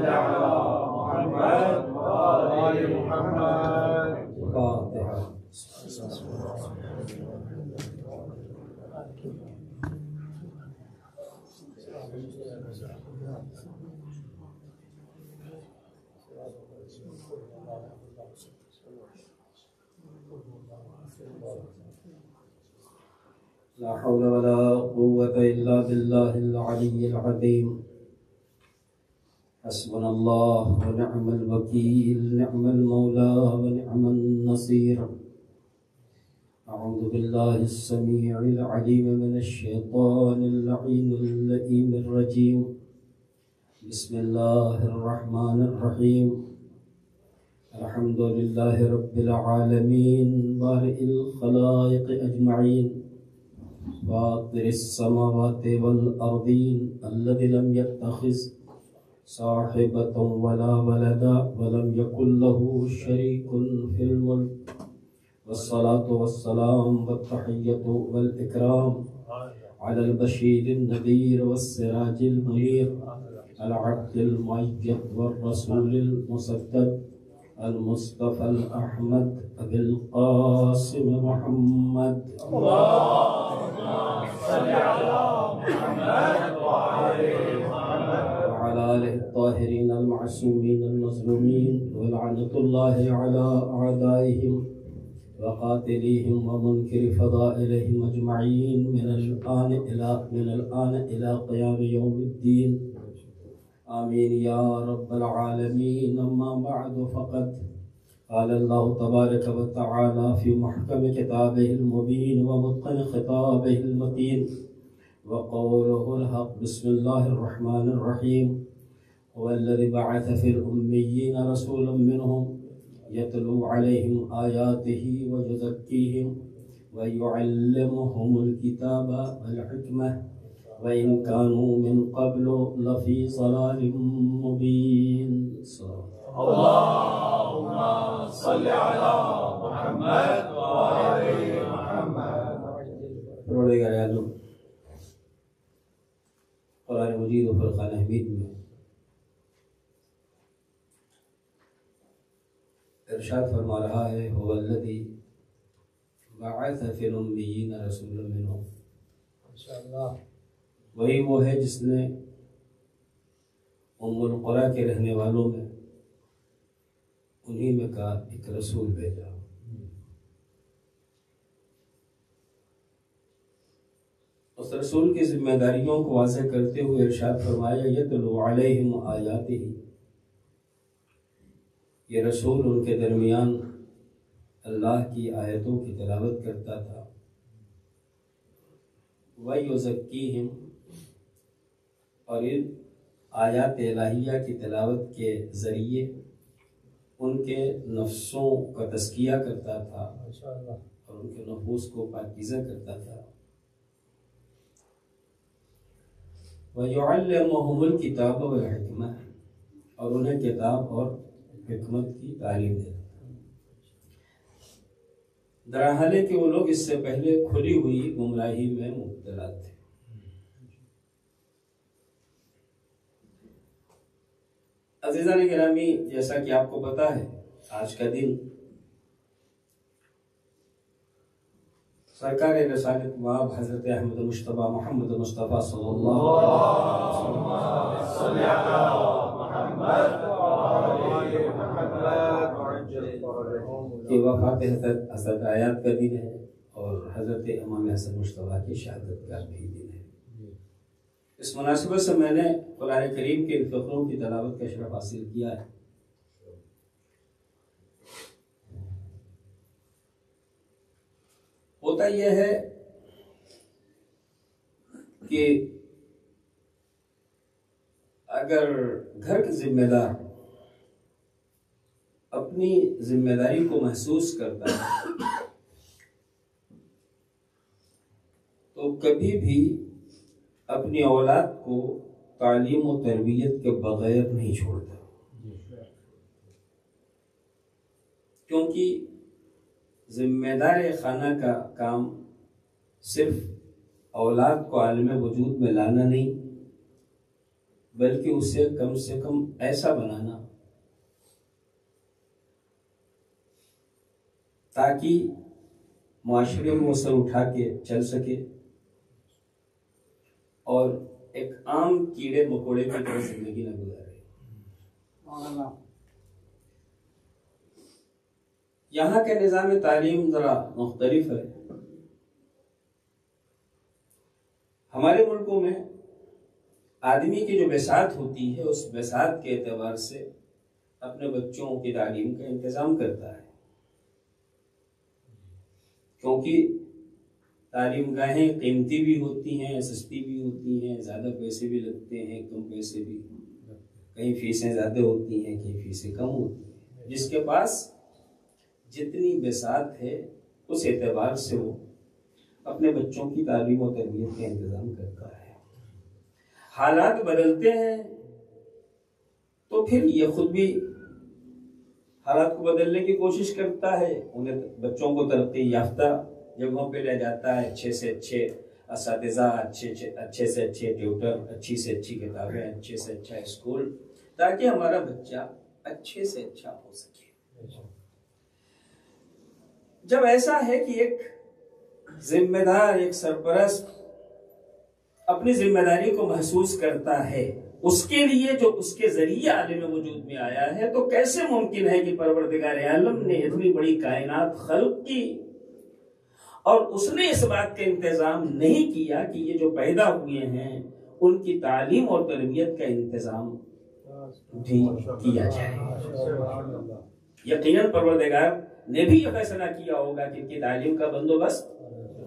صل على محمد وآل محمد. فاتحة. لا حول ولا قوة إلا بالله العلي العظيم. حسبنا الله ونعم الوكيل، نعم المولى ونعم النصير. أعوذ بالله السميع العليم من الشيطان اللعين اللئيم الرجيم. بسم الله الرحمن الرحيم. الحمد لله رب العالمين بارئ الخلائق أجمعين، فاطر السماوات والأرضين، الذي لم يتخذ صاحبة ولا ولدا ولم يكن له شريك في الملك، والصلاة والسلام والتحية والإكرام على البشير النذير والسراج المنير، العبد المؤيد والرسول المسدد، المصطفى الأحمد أبي القاسم محمد. اللهم صل على محمد وعلى آله الطاهرين المعصومين المظلومين، ولعنة الله على أعدائهم وقاتليهم ومنكر فضائلهم أجمعين من الآن إلى قيام يوم الدين. آمين يا رب العالمين. أما بعد، فقد قال الله تبارك وتعالى في محكم كتابه المبين ومتقن خطابه المتين وقوله الحق. بسم الله الرحمن الرحيم. هو الذي بعث في الأميين رسولا منهم يتلو عليهم آياته ويزكيهم ويعلمهم الكتاب والحكمة وإن كانوا من قبل لفي ضلال مبين. اللهم صل على محمد وآل محمد. پروردگار عالم قرآن مجید و فرقان حمید میں ارشاد فرما رہا ہے، هو الذی بعث فی الأمیین رسولا منہم. وہی وہ ہے جس نے ام القریٰ کے رہنے والوں میں انہی میں کا ایک رسول بھیجا. اس رسول کی ذمہ داریوں کو واضح کرتے ہوئے ارشاد فرمایا، یتلو علیہم آیاتہ. یہ رسول ان کے درمیان اللہ کی آیتوں کی تلاوت کرتا تھا. وَيُزَكِّيهِمْ، اور ان آیات الہیہ کی تلاوت کے ذریعے ان کے نفسوں کا تزکیہ کرتا تھا اور ان کے نفوس کو پاکیزہ کرتا تھا. وَيُعَلِّمُهُمُ الْكِتَابَ وَالْحِكْمَةَ، اور انہیں کتاب اور حکمت کی تعلیم دیتا تھا. درحالے کہ وہ لوگ اس سے پہلے کھلی ہوئی گمراہی میں مبتلا تھے. عزیزان گرامی، جیسا کہ آپ کو پتا ہے، آج کا دن سرکار رسالت مآب حضرت احمد مجتبی محمد مصطفیٰ صلی اللہ علیہ وسلم کی وفات حضرت آیات کا دن ہے اور حضرت امام حسن مجتبیٰ کی شہادت کا بھی دن ہے. اس مناسبت سے میں نے قرآن کریم کے ان فقروں کی تلاوت کا شرف حاصل کیا ہے. ہوتا یہ ہے کہ اگر گھر کے ذمہ دار اپنی ذمہ داری کو محسوس کرتا ہے تو کبھی بھی اپنی اولاد کو تعلیم و تربیت کے بغیر نہیں چھوڑتا، کیونکہ ذمہ دار خانہ کا کام صرف اولاد کو عالم وجود میں لانا نہیں بلکہ اسے کم سے کم ایسا بنانا تاکہ معاشرے میں اسے اٹھا کے چل سکے اور ایک عام کیڑے مکوڑے کی طرح زندگی نہ گزارے۔ یہاں کا نظام تعلیم ذرا مختلف ہے۔ ہمارے ملکوں میں آدمی کی جو بساط ہوتی ہے اس بساط کے اعتبار سے اپنے بچوں کی تعلیم کا انتظام کرتا ہے، کیونکہ تعلیم گاہیں قیمتی بھی ہوتی ہیں، سستی بھی ہوتی ہیں، زیادہ پیسے بھی لگتے ہیں، کم پیسے بھی، کہیں فیسیں زیادہ ہوتی ہیں، کہیں فیسیں کم ہوتی ہیں۔ جس کے پاس جتنی بساط ہے اس اعتبار سے وہ اپنے بچوں کی تعلیم و تربیت کا انتظام کرتا ہے۔ حالات بدلتے ہیں تو پھر یہ خود بھی حالات کو بدلنے کی کوشش کرتا ہے، انہیں بچوں کو ترقی یافتہ جگہوں پہ لے جاتا ہے، اچھے سے اچھے اساتذہ، اچھے سے اچھے ٹیوٹر، اچھی سے اچھی کتابیں، اچھے سے اچھا اسکول، تاکہ ہمارا بچہ اچھے سے اچھا ہو سکے۔ جب ایسا ہے کہ ایک ذمہ دار، ایک سرپرست اپنی ذمہ داری کو محسوس کرتا ہے، اس کے لیے جو اس کے ذریعے عالم وجود میں آیا ہے، تو کیسے ممکن ہے کہ پروردگار عالم نے اتنی بڑی کائنات خلق کی اور اس نے اس بات کا انتظام نہیں کیا کہ یہ جو پیدا ہوئے ہیں ان کی تعلیم اور تربیت کا انتظام بھی کیا جائے۔ یقیناً پروردگار نے بھی یہ فیصلہ کیا ہوگا کہ ان کی تعلیم کا بندوبست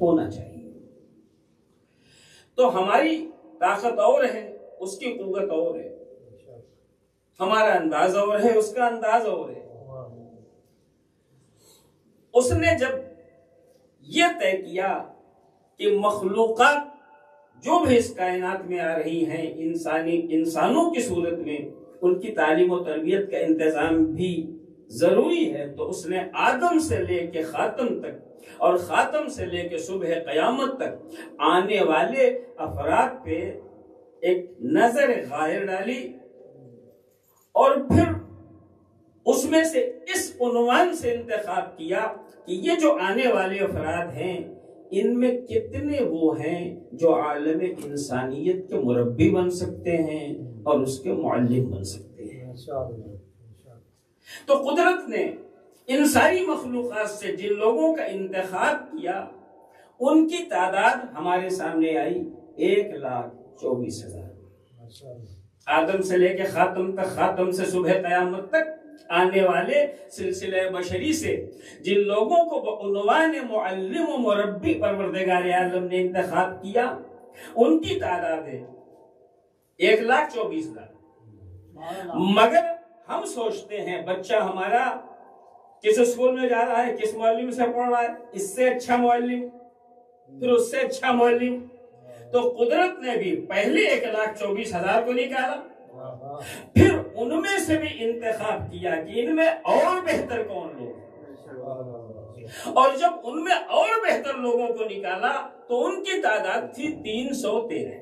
ہونا چاہیے۔ تو ہماری طاقت اور ہے، اس کی قوت اور ہے، ہمارا انداز اور ہے، اس کا انداز اور ہے۔ اس نے جب یہ طے کیا کہ مخلوقات جو بھی اس کائنات میں آ رہی ہیں انسانوں کی صورت میں، ان کی تعلیم و تربیت کا انتظام بھی ضروری ہے، تو اس نے آدم سے لے کے خاتم تک اور خاتم سے لے کے صبح قیامت تک آنے والے افراد پہ ایک نظر غائر ڈالی، اور پھر اس میں سے اس عنوان سے انتخاب کیا کہ یہ جو آنے والے افراد ہیں ان میں کتنے وہ ہیں جو عالم انسانیت کے مربی بن سکتے ہیں اور اس کے معلم بن سکتے ہیں۔ تو قدرت نے ان ساری مخلوقات سے جن لوگوں کا انتخاب کیا ان کی تعداد ہمارے سامنے آئی 1,24,000۔ آدم سے لے کے خاتم تک، خاتم سے صبح قیامت تک آنے والے سلسلہ بشری سے جن لوگوں کو بعنوان معلم و مربی پروردگار عالم نے انتخاب کیا ان کی تعداد ہے 1,24,000۔ مگر ہم سوچتے ہیں بچہ ہمارا کس اسکول میں جا رہا ہے، کس معلم سے پڑھ رہا ہے، اس سے اچھا معلم، پھر اس سے اچھا معلم۔ تو قدرت نے بھی پہلے 1,24,000 کو نکالا، پھر ان میں سے بھی انتخاب کیا کہ ان میں اور بہتر کون لوگ، اور جب ان میں اور بہتر لوگوں کو نکالا تو ان کی تعداد تھی 313۔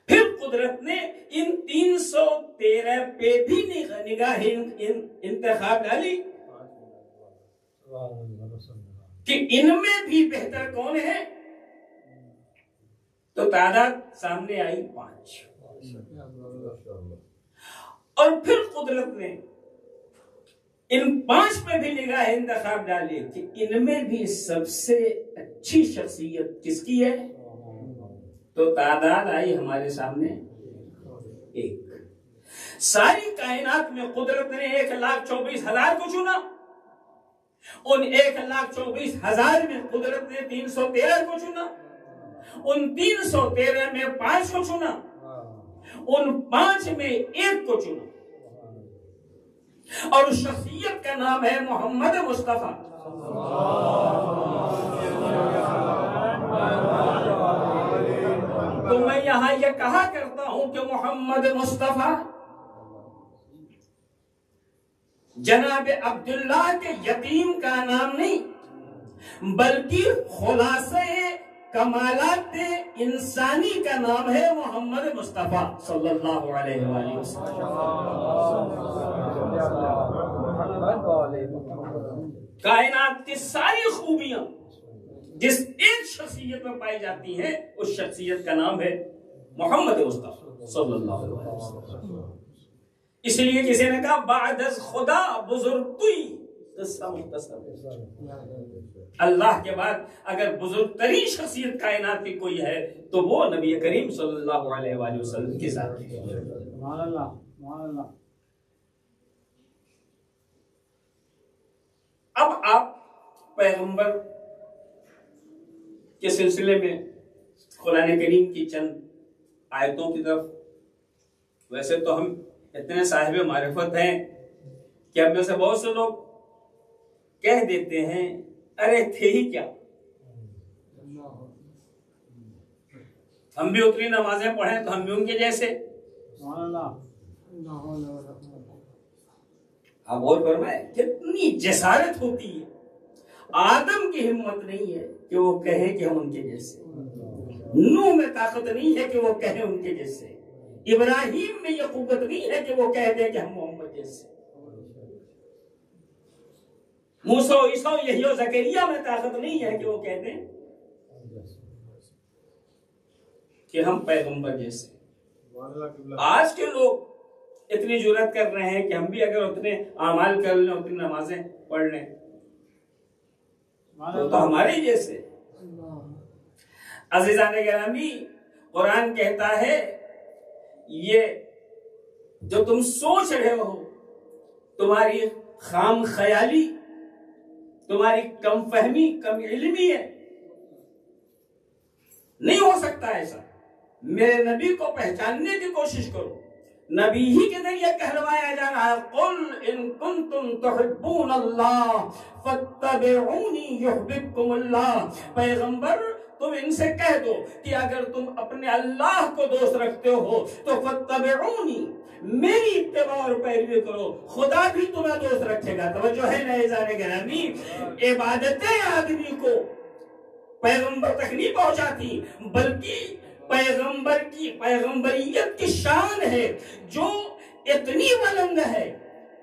پھر قدرت نے ان 313 پہ بھی نگاہ انتخاب ڈالی کہ ان میں بھی بہتر کون ہے، تو تعداد سامنے آئی 5۔ اور پھر قدرت نے ان 5 پہ بھی نگاہ انتخاب ڈالی کہ ان میں بھی سب سے اچھی شخصیت کس کی ہے، تو تعداد آئی ہمارے سامنے 1۔ ساری کائنات میں قدرت نے 1,24,000 کو چنا، ان 1,24,000 میں قدرت نے 313 کو چنا، ان 313 میں 5 کو چنا، ان 5 میں 1 کو چنا، اور شخصیت کا نام ہے محمد مصطفیٰ۔ تو میں یہاں یہ کہا کرتا ہوں کہ محمد مصطفیٰ جناب عبداللہ کے یتیم کا نام نہیں، بلکہ خلاصہ کمالات انسانی کا نام ہے محمد مصطفیٰ صلی اللہ علیہ وآلہ وسلم۔ کائنات کی ساری خوبیاں جس ایک شخصیت میں پائی جاتی ہیں، اس شخصیت کا نام ہے محمد مصطفیٰ صلی اللہ علیہ وسلم۔ اس لیے کسی نے کہا بعد از خدا بزرگ کوئی قصہ مختصر، اللہ کے بعد اگر بزرگ ترین شخصیت کائنات کی کوئی ہے تو وہ نبی کریم صلی اللہ علیہ وآلہ وسلم کی ذات ہے۔ سبحان اللہ، سبحان اللہ۔ اب آپ پیغمبر کے سلسلے میں قرآن کریم کی چند آیتوں کی طرف، ویسے تو ہم اتنے صاحب معرفت ہیں کہ ہم میں سے بہت سے لوگ کہہ دیتے ہیں ارے تھے ہی کیا، ہم بھی اتنی نمازیں پڑھیں تو ہم بھی ان کے جیسے۔ آپ غور فرمائیں کتنی جسارت ہوتی ہے، آدم کی ہمت نہیں ہے کہ وہ کہیں کہ ہم ان کے جیسے، نوح میں طاقت نہیں ہے کہ وہ کہیں ان کے جیسے، ابراہیم میں یہ قوت نہیں ہے کہ وہ کہہ دیں کہ ہم محمد جیسے، موسیٰ و عیسیٰ و یحییٰ و زکریا میں طاقت نہیں ہے کہ وہ کہہ دیں کہ ہم پیغمبر جیسے۔ آج کے لوگ اتنی جرات کر رہے ہیں کہ ہم بھی اگر اتنے اعمال کر لیں، اتنی نمازیں پڑھ لیں تو ہمارے جیسے۔ عزیزان گرامی، قرآن کہتا ہے یہ جو تم سوچ رہے ہو، تمہاری خام خیالی، تمہاری کم فہمی، کم علمی ہے، نہیں ہو سکتا ایسا۔ میرے نبی کو پہچاننے کی کوشش کرو، نبی ہی کے ذریعے کہلوایا جا رہا ہے قل ان کنتم تحبون اللہ فاتبعونی یحببکم اللہ۔ پیغمبر تم ان سے کہہ دو کہ اگر تم اپنے اللہ کو دوست رکھتے ہو تو فاتبعونی، میری اتباع اور پیروی کرو، خدا بھی تمہیں دوست رکھے گا۔ توجہ ہے نا عزیزان گرامی، عبادتیں آدمی کو پیغمبر تک نہیں پہنچاتی، بلکہ پیغمبر کی پیغمبریت کی شان ہے جو اتنی بلند ہے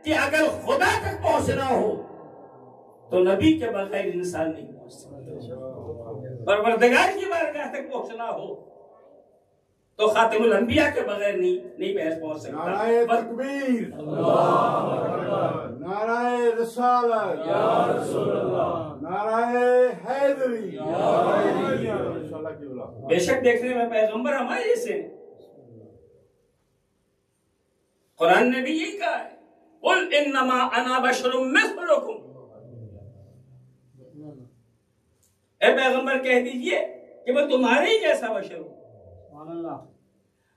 کہ اگر خدا تک پہنچنا ہو تو نبی کے بغیر انسان نہیں پہنچ سکتا، پروردگار کی بارگاہ تک پہنچنا ہو تو خاتم الانبیاء کے بغیر نہیں پہنچ سکتا۔ نعرہ تکبیر، نعرہ رسالت، یا رسول اللہ، نعرہ حیدری، بے شک دیکھنے میں پیغمبر ہمارے جیسے ہیں۔ قرآن نے بھی یہی کہا ہے قل انما انا بشر مثلکم، اے پیغمبر کہہ دیجئے کہ میں تمہارے ہی جیسا بشر ہوں،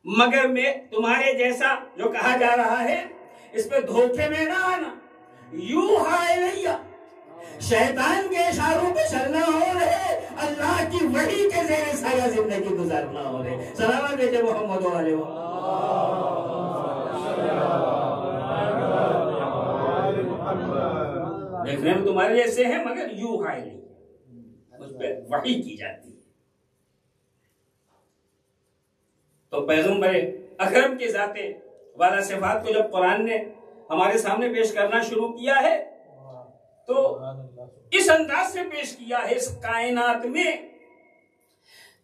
مگر میں تمہارے جیسا جو کہا جا رہا ہے اس پہ دھوکے میں نہ آنا، یوحی الیہ، شیطان کے اشاروں پہ چلنا ہو رہے، اللہ کی وحی کے زیر سایہ زندگی گزارنا ہو رہے۔ سلام بیٹے محمد علیہ دیکھنے میں تمہارے جیسے ہیں مگر یوحی الیہ، اس پہ وحی کی جاتی ہے۔ تو پیغمبر اکرم کی ذات والا صفات کو جب قرآن نے ہمارے سامنے پیش کرنا شروع کیا ہے تو اس انداز سے پیش کیا ہے، اس کائنات میں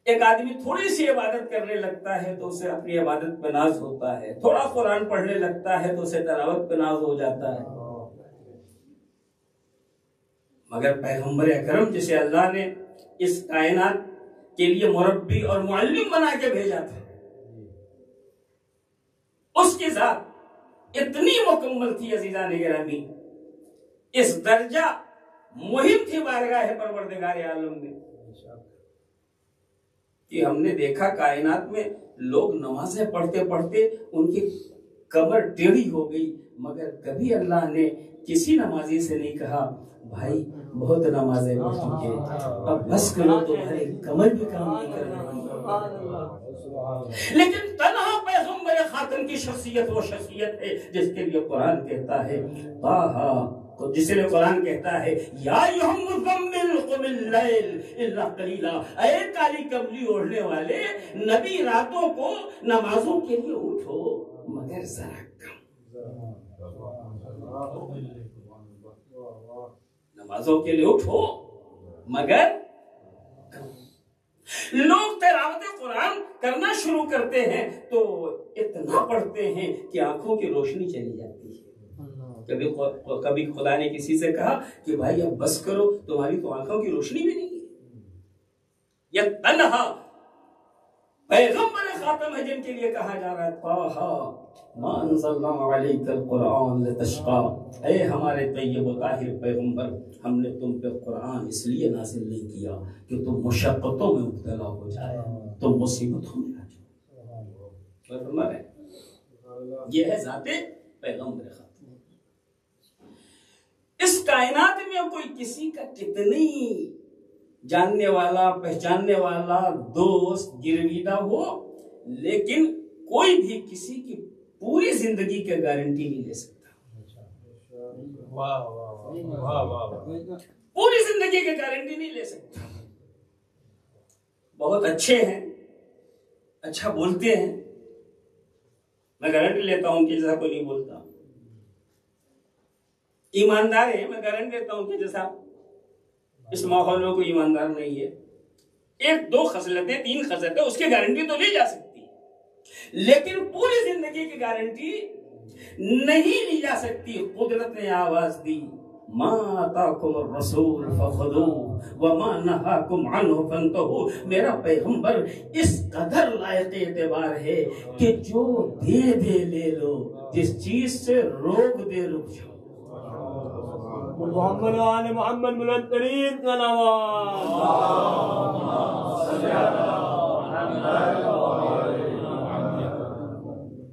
ایک آدمی تھوڑی سی عبادت کرنے لگتا ہے تو اسے اپنی عبادت پہ ناز ہوتا ہے، تھوڑا قرآن پڑھنے لگتا ہے تو اسے تلاوت پہ ناز ہو جاتا ہے، مگر پیغمبر اکرم جسے اللہ نے اس کائنات کے لیے مربی اور معلم بنا کے بھیجا تھا، اس کی ذات اتنی مکمل تھی عزیزان گرامی، اس درجہ مہم تھی بارگاہ پروردگار عالم میں کہ ہم نے دیکھا کائنات میں لوگ نمازیں پڑھتے پڑھتے ان کی کمر ٹیڑھی ہو گئی، مگر کبھی اللہ نے کسی نمازی سے نہیں کہا بھائی بہت نمازیں پڑھ چکے اب بس کرو، تمہاری کمر بھی کام نہیں کر رہی۔ لیکن تنہا پیغمبر پیغمبر خاتم کی شخصیت وہ شخصیت ہے جس کے لیے قرآن کہتا ہے جس لیے قرآن کہتا ہے یا ایھا المزمل قم اللیل الا قلیلا، اے کالی کملی اوڑھنے والے نبی راتوں کو نمازوں کے لیے اٹھو مگر ذرا کم، نمازوں کے لیے اٹھو مگر لوگ تلاوت قرآن کرنا شروع کرتے ہیں تو اتنا پڑھتے ہیں کہ آنکھوں کی روشنی چلی جاتی ہے۔ کبھی خدا نے کسی سے کہا کہ بھائی اب بس کرو، تمہاری تو آنکھوں کی روشنی بھی نہیں ہے۔ یا تنہا پیغمبر خاتم ہے جن کے لیے کہا جا رہا ہے طٰہٰ ما انزلنا علیک القرآن لتشقیٰ، اے ہمارے طیب و طاہر پیغمبر ہم نے تم پہ قرآن اس لیے نازل نہیں کیا کہ تم مشقتوں میں مبتلا ہو جائے، تم مصیبتوں میں آ جاؤ۔ یہ ہے ذات پیغمبر خاتم۔ اس کائنات میں کوئی کسی کا کتنی جاننے والا پہچاننے والا دوست گرویدہ ہو، لیکن کوئی بھی کسی کی پوری زندگی کی گارنٹی نہیں لے سکتا۔ پوری زندگی کی گارنٹی نہیں لے سکتا۔ بہت اچھے ہیں، اچھا بولتے ہیں، میں گارنٹی لیتا ہوں کہ جیسا کوئی نہیں بولتا۔ ایماندار ہے، میں گارنٹی دیتا ہوں کہ جیسا اس ماحول میں کوئی ایماندار نہیں ہے۔ ایک دو خصلتیں تین خصلتیں اس کی گارنٹی تو لی جا سکتی، لیکن پوری زندگی کی گارنٹی نہیں لی جا سکتی۔ قدرت نے آواز دی ما آتاکم الرسول فخذوہ وما نہاکم عنہ فانتہوا، میرا پیغمبر اس قدر لائق اعتبار ہے کہ جو دے دے لے لو، جس چیز سے روک دے رک جاؤ۔ محمد آل محمد ملترین کا نواز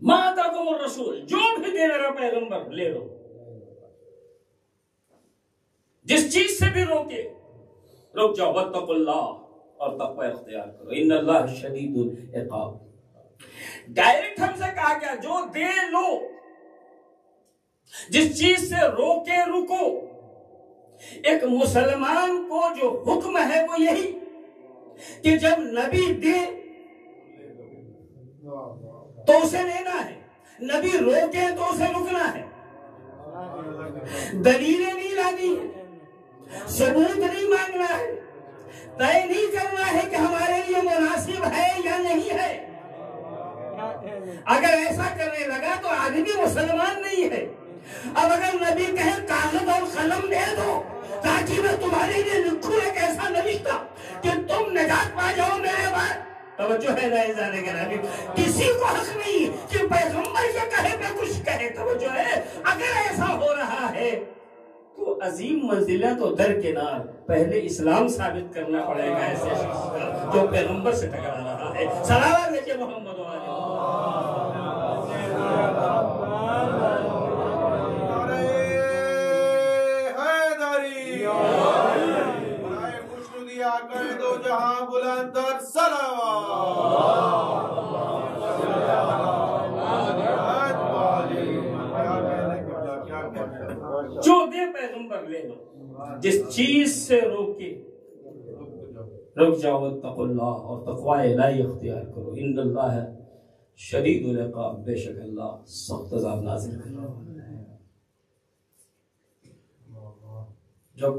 ما آتاکم الرسول، جو بھی دے میرا پیغمبر لے لو، جس چیز سے بھی روکے رک جاؤ۔ واتقوا اللہ، اور تقوی اختیار کرو، ان اللہ شدید العقاب۔ ڈائریکٹ ہم سے کہا گیا جو دے لو، جس چیز سے روکے رکو۔ ایک مسلمان کو جو حکم ہے وہ یہی کہ جب نبی دے تو اسے لینا ہے، نبی روکے تو اسے رکنا ہے۔ دلیلیں نہیں لانی ہے، ثبوت نہیں مانگنا ہے، طے نہیں کرنا ہے کہ ہمارے لیے مناسب ہے یا نہیں ہے۔ اگر ایسا کرنے لگا تو آدمی مسلمان نہیں ہے۔ اب اگر نبی کہے کاغذ اور قلم دے دو تاکہ میں تمہارے لیے لکھوں ایک ایسا نوشتہ کہ تم نجات پا جاؤ میرے بعد، توجہ ہے نہ جانے کے نبی، کسی کو حق نہیں کہ پیغمبر کے کہے پہ کچھ کہے۔ توجہ ہے، اگر ایسا ہو رہا ہے تو عظیم منزلیں تو درکنار، پہلے اسلام ثابت کرنا پڑے گا ایسے شخص کا جو پیغمبر سے ٹکرا رہا ہے۔ صلوات بھیجئے محمد والے۔ دو جہاں بلند تر صلوات۔ جو دے پیغمبر لے لو، جس چیز سے روکے رک جاؤ۔ واتقوا اللہ، اور تقوی الہی اختیار کرو، ان اللہ شدید العقاب، بے شک اللہ سخت عذاب نازل کرنے والا ہے۔ جب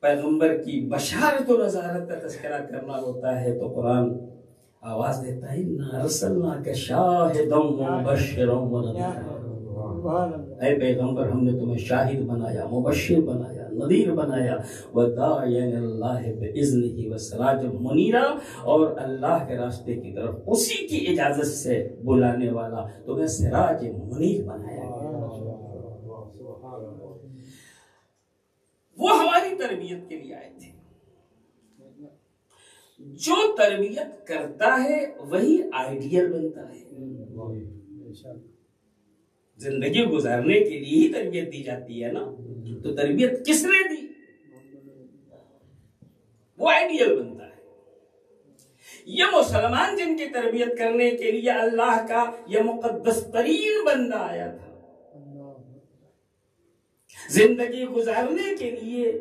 پیغمبر کی بشارت و نذارت کا تذکرہ کرنا ہوتا ہے تو قرآن آواز دیتا ہے اِنَّا أَرْسَلْنَاكَ شَاهِدًا وَمُبَشِّرًا وَنَذِيرًا، اے پیغمبر ہم نے تمہیں شاہد بنایا، مبشر بنایا، نذیر بنایا، وَدَاعِيًا إِلَى اللَّهِ بِإِذْنِهِ وَسِرَاجًا مُنِيرًا، اور اللہ کے راستے کی طرف اسی کی اجازت سے بلانے والا تمہیں سراج منیر بنایا گیا۔ وہ ہماری تربیت کے لیے آئے تھے۔ جو تربیت کرتا ہے وہی آئیڈیل بنتا ہے۔ زندگی گزارنے کے لیے ہی تربیت دی جاتی ہے نا، تو تربیت کس نے دی؟ وہ آئیڈیل بنتا ہے۔ یہ مسلمان جن کی تربیت کرنے کے لیے اللہ کا یہ مقدس ترین بندہ آیا تھا، زندگی گزارنے کے لیے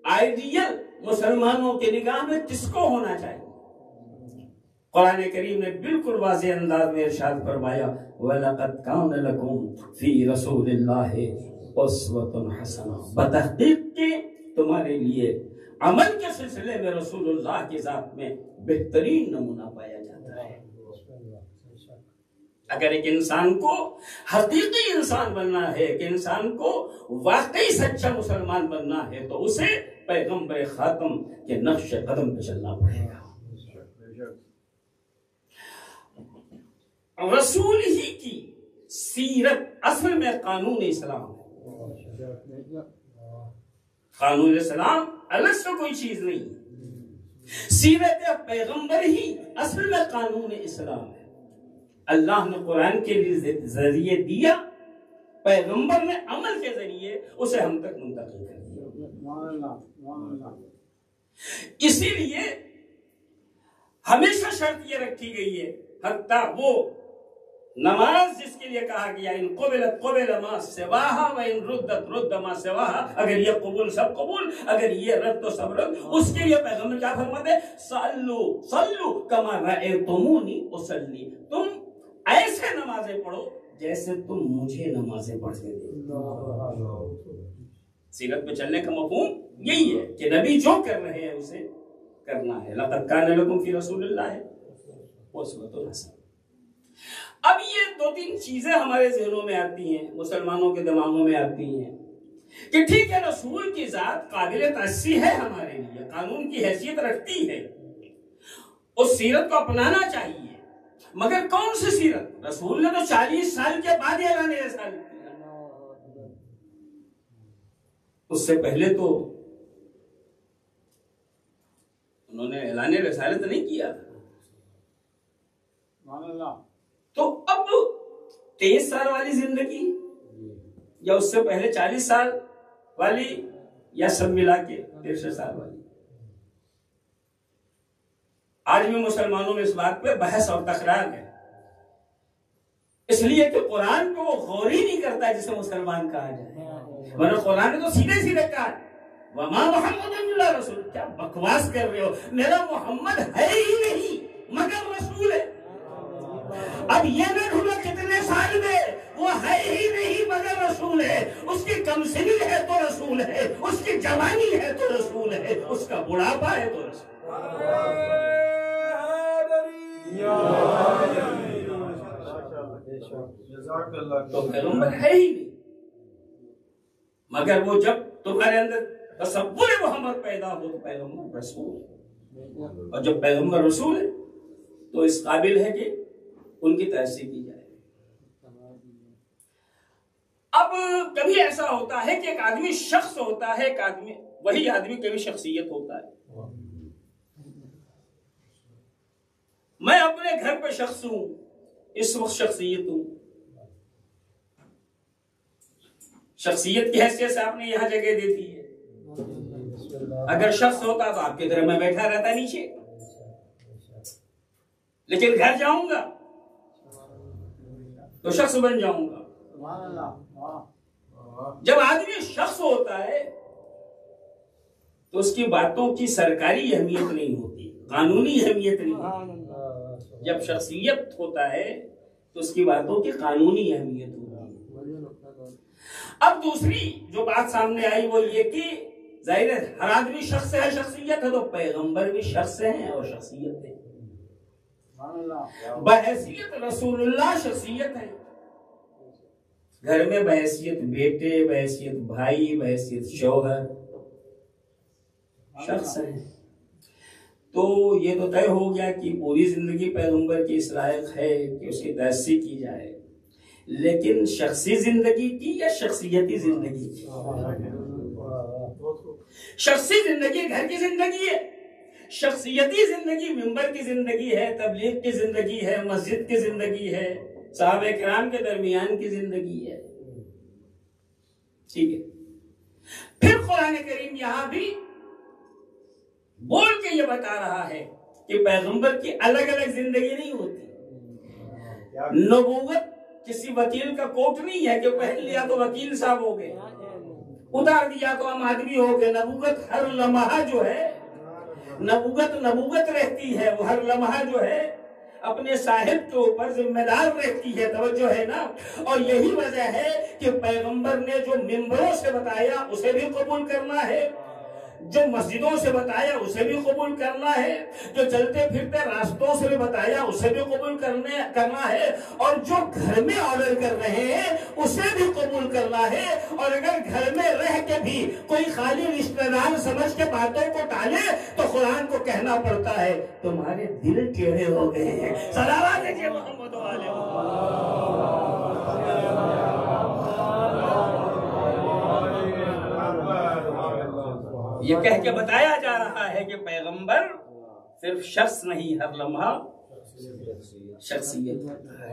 آئیڈیل مسلمانوں کے نگاہ میں کس کو ہونا چاہیے؟ قرآن کریم نے بالکل واضح انداز میں ارشاد فرمایا وَلَقَدْ كَانَ لَكُمْ فِي رَسُولِ اللَّهِ أُسْوَةٌ حَسَنَةٌ، بتحقیق کہ تمہارے لیے عمل کے سلسلے میں رسول اللہ کی ذات میں بہترین نمونہ پایا جاتا ہے۔ اگر ایک انسان کو حقیقی انسان بننا ہے، ایک انسان کو واقعی سچا مسلمان بننا ہے، تو اسے پیغمبر خاتم کے نقش قدم پہ چلنا پڑے گا۔ رسول ہی کی سیرت اصل میں قانون اسلام ہے۔ قانون اسلام الگ سے کوئی چیز نہیں، سیرت پیغمبر ہی اصل میں قانون اسلام ہے۔ اللہ نے قرآن کے ذریعے دیا، پیغمبر نے عمل کے ذریعے اسے ہم تک منتقل کر دیا۔ اسی لیے ہمیشہ شرط یہ رکھی گئی ہے، حتیٰ وہ نماز جس کے لیے کہا گیا ان قبلت قبل ما سواہا و ان ردت رد ما سواہا، اگر یہ قبول سب قبول، اگر یہ رد تو سب رد، اس کے لیے پیغمبر کیا فرماتے ہیں؟ صلو صلو کما رأیتمونی اصلی، تم ایسے نمازیں پڑھو جیسے تم مجھے نمازیں پڑھتے دیکھو۔ سیرت پہ چلنے کا مفہوم یہی ہے کہ نبی جو کر رہے ہیں اسے کرنا ہے۔ لقد کان لکم فی رسول اللہ اسوۃ حسنہ۔ اب یہ دو تین چیزیں ہمارے ذہنوں میں آتی ہیں، مسلمانوں کے دماغوں میں آتی ہیں کہ ٹھیک ہے رسول کی ذات قابل تأسی ہے، ہمارے لیے قانون کی حیثیت رکھتی ہے، اس سیرت کو اپنانا چاہیے، مگر کون سی سیرت؟ رسول نے تو 40 سال کے بعد اعلان رسالت کیا، اس سے پہلے تو انہوں نے اعلان رسالت نہیں کیا تھا۔ تو اب 23 سال والی زندگی یا اس سے پہلے 40 سال والی یا سب ملا کے 63 سال والی؟ آج بھی مسلمانوں میں اس بات پہ بحث اور تکرار ہے، اس لیے کہ قرآن کو وہ غور ہی نہیں کرتا جسے مسلمان کہا جائے، ورنہ قرآن نے تو سیدھے سیدھے کہا وما محمد اللہ رسول۔ کیا بکواس کر رہے ہو؟ میرا محمد ہے ہی نہیں مگر رسول ہے۔ اب یہ نہ ڈھونڈو کتنے سال میں، وہ ہے ہی نہیں مگر رسول ہے۔ اس کی کمسنی ہے تو رسول ہے، اس کی جوانی ہے تو رسول ہے، اس کا بڑھاپا ہے تو رسول تو پیغمبر ہے ہی نہیں، مگر وہ جب تمہارے اندر تصور محمد پیدا ہو تو پیغمبر رسول ہے، اور جب پیغمبر رسول ہے تو اس قابل ہے کہ ان کی تأسی کی جائے۔ اب کبھی ایسا ہوتا ہے کہ ایک آدمی شخص ہوتا ہے، ایک آدمی وہی آدمی کبھی شخصیت ہوتا ہے۔ میں اپنے گھر پہ شخص ہوں، اس وقت شخصیت ہوں، شخصیت کی حیثیت سے آپ نے یہاں جگہ دے دی ہے۔ اگر شخص ہوتا تو آپ کی طرح میں بیٹھا رہتا نیچے، لیکن گھر جاؤں گا تو شخص بن جاؤں گا۔ جب آدمی شخص ہوتا ہے تو اس کی باتوں کی سرکاری اہمیت نہیں ہوتی، قانونی اہمیت نہیں ہوتی۔ جب شخصیت ہوتا ہے تو اس کی باتوں کی قانونی اہمیت ہوتی ہے۔ اب دوسری جو بات سامنے آئی وہ یہ کہ ظاہر ہے ہر آدمی شخص ہے، شخصیت ہے، تو پیغمبر بھی شخص ہیں اور شخصیت ہے، بحیثیت رسول اللہ شخصیت ہے۔ گھر میں بحیثیت بیٹے، بحیثیت بھائی، بحیثیت شوہر شخص ہے۔ تو یہ تو طے ہو گیا کہ پوری زندگی پیغمبر کی اس لائق ہے کہ اس کی تأسی کی جائے، لیکن شخصی زندگی کی یا شخصیتی زندگی کی؟ شخصی زندگی گھر کی زندگی ہے، شخصیتی زندگی ممبر کی زندگی ہے، تبلیغ کی زندگی ہے، مسجد کی زندگی ہے، صحابہ کرام کے درمیان کی زندگی ہے۔ ٹھیک ہے، پھر قرآن کریم یہاں بھی بول کے یہ بتا رہا ہے کہ پیغمبر کی الگ الگ زندگی نہیں ہوتی. نبوت کسی وکیل کا کوٹ نہیں ہے کہ پہن لیا تو وکیل صاحب ہو گئے, اتار دیا تو عام آدمی ہو گئے. نبوت ہر لمحہ جو ہے نبوت رہتی ہے, وہ ہر لمحہ جو ہے اپنے صاحب کے اوپر ذمہ دار رہتی ہے. توجہ ہے نا. اور یہی وجہ ہے کہ پیغمبر نے جو ممبروں سے بتایا اسے بھی قبول کرنا ہے, جو مسجدوں سے بتایا اسے بھی قبول کرنا ہے, جو چلتے پھرتے راستوں سے بھی بتایا اسے بھی قبول کرنا ہے, اور جو گھر میں آرڈر کر رہے ہیں اسے بھی قبول کرنا ہے. اور اگر گھر میں رہ کے بھی کوئی خالی رشتہ دار سمجھ کے باتوں کو ٹالے تو قرآن کو کہنا پڑتا ہے تمہارے دل ٹیڑھے ہو گئے ہیں. صلوات ہے محمد علیہ. یہ کہہ کے بتایا جا رہا ہے کہ پیغمبر صرف شخص نہیں, ہر لمحہ شخصیت ہوتا ہے.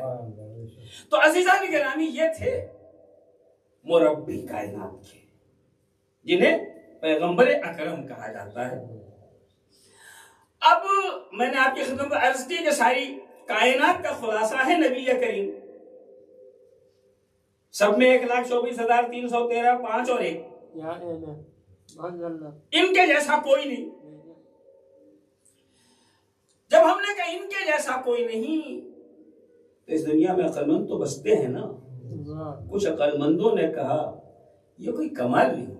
تو عزیزان گرامی یہ تھے مربی کائنات کے, جنہیں پیغمبر اکرم کہا جاتا ہے. اب میں نے آپ کی خدمت میں عرض کی کہ ساری کائنات کا خلاصہ ہے نبی کریم. سب میں 1,24,313 5 اور 1, ان کے جیسا کوئی نہیں. جب ہم نے کہا ان کے جیسا کوئی نہیں تو اس دنیا میں عقل مند تو بستے ہیں نا. کچھ عقل مندوں نے کہا یہ کوئی کمال نہیں,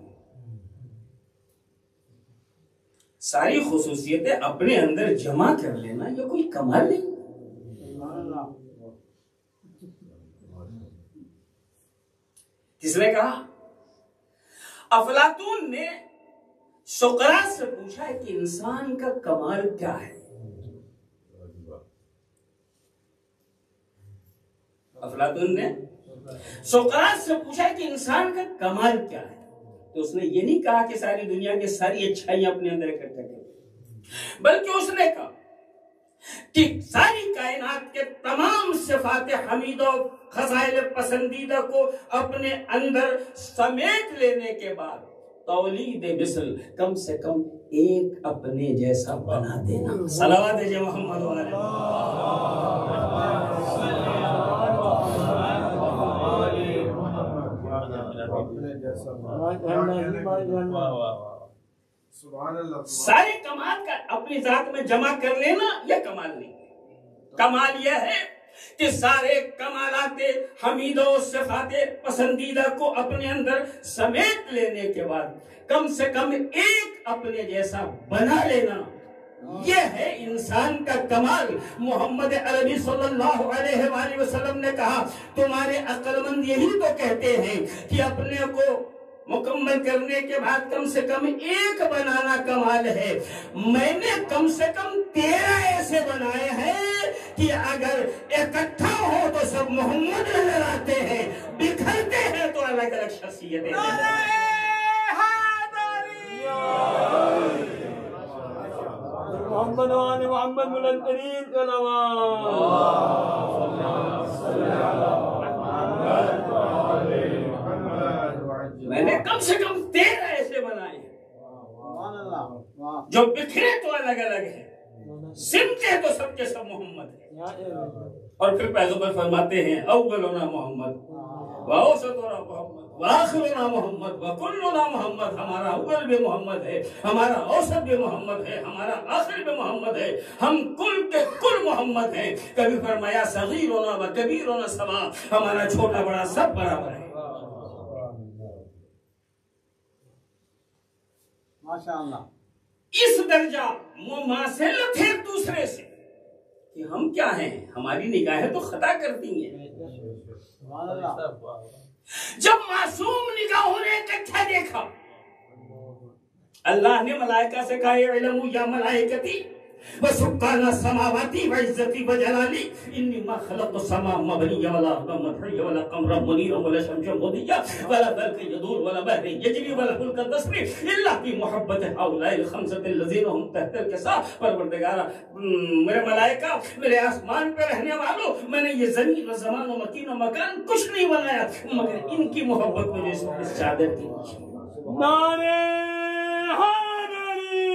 ساری خصوصیتیں اپنے اندر جمع کر لینا یہ کوئی کمال نہیں. کس نے کہا؟ افلاطون نے سقراط سے پوچھا ہے کہ انسان کا کمال کیا ہے. افلاطون نے سقراط سے پوچھا ہے کہ انسان کا کمال کیا ہے. تو اس نے یہ نہیں کہا کہ ساری دنیا کی ساری اچھائیاں اپنے اندر اکٹھا کریں, بلکہ اس نے کہا کہ ساری کائنات کے تمام صفات حمید و خصائل پسندیدہ کو اپنے اندر سمیٹ لینے کے بعد تولید مثل کم سے کم ایک اپنے جیسا بنا دینا. صلوات ہے محمد علیہ. سارے کمال کا اپنی ذات میں جمع کر لینا یہ کمال نہیں ہے. کمال یہ ہے کہ سارے کمالات حمید و صفات پسندیدہ کو اپنے اندر سمیٹ لینے کے بعد کم سے کم ایک اپنے جیسا بنا لینا, یہ ہے انسان کا کمال. محمد عربی صلی اللہ علیہ وآلہ وسلم نے کہا تمہارے عقل مند یہی تو کہتے ہیں کہ اپنے کو مکمل کرنے کے بعد کم سے کم ایک بنانا کمال ہے. میں نے کم سے کم 13 ایسے بنائے ہیں کہ اگر اکٹھا ہو تو سب محمد نظر آتے ہیں, بکھرتے ہیں تو الگ الگ شخصیتیں. محمد وآل محمد ملنترین کا میں نے کم سے کم 13 ایسے بنائے ہیں جو بکھرے تو الگ الگ ہیں, سمتے تو سب کے سب محمد ہیں. اور پھر پیغمبر فرماتے ہیں اولنا محمد واوسطنا محمد واخرنا محمد وکلنا محمد. ہمارا اول بھی محمد ہے, ہمارا اوسط بھی محمد ہے, ہمارا آخر بھی محمد ہے, ہم کل کے کل محمد ہیں. کبھی فرمایا صغیرنا و کبیرنا سوا, ہمارا چھوٹا بڑا سب برابر ہے. ماشاءاللہ. اس درجہ مماثل تھے دوسرے سے کہ ہم کیا ہیں, ہماری نگاہیں تو خطا کرتی ہیں. جب معصوم نگاہوں نے اکٹھا دیکھا, اللہ نے ملائکہ سے کہا اعلموا یا ملائکتی وسکان السماواتی وعزتی وجلالی انی ما خلقت السماء مبنی ولا ارض مطحی ولا قمر منیر ولا شمس مضیہ ولا برق یدور ولا بحر یجری ولا فلک تسری الا فی محبت هؤلاء الخمسة الذین هم تحت الکساء. پروردگارا میرے ملائکہ, میرے آسمان پہ رہنے والوں, میں نے یہ زمین و زمان و مکین و مکان کچھ نہیں بنایا مگر ان کی محبت مجھے اس چادر کی نیچے. نعرہ حیدری.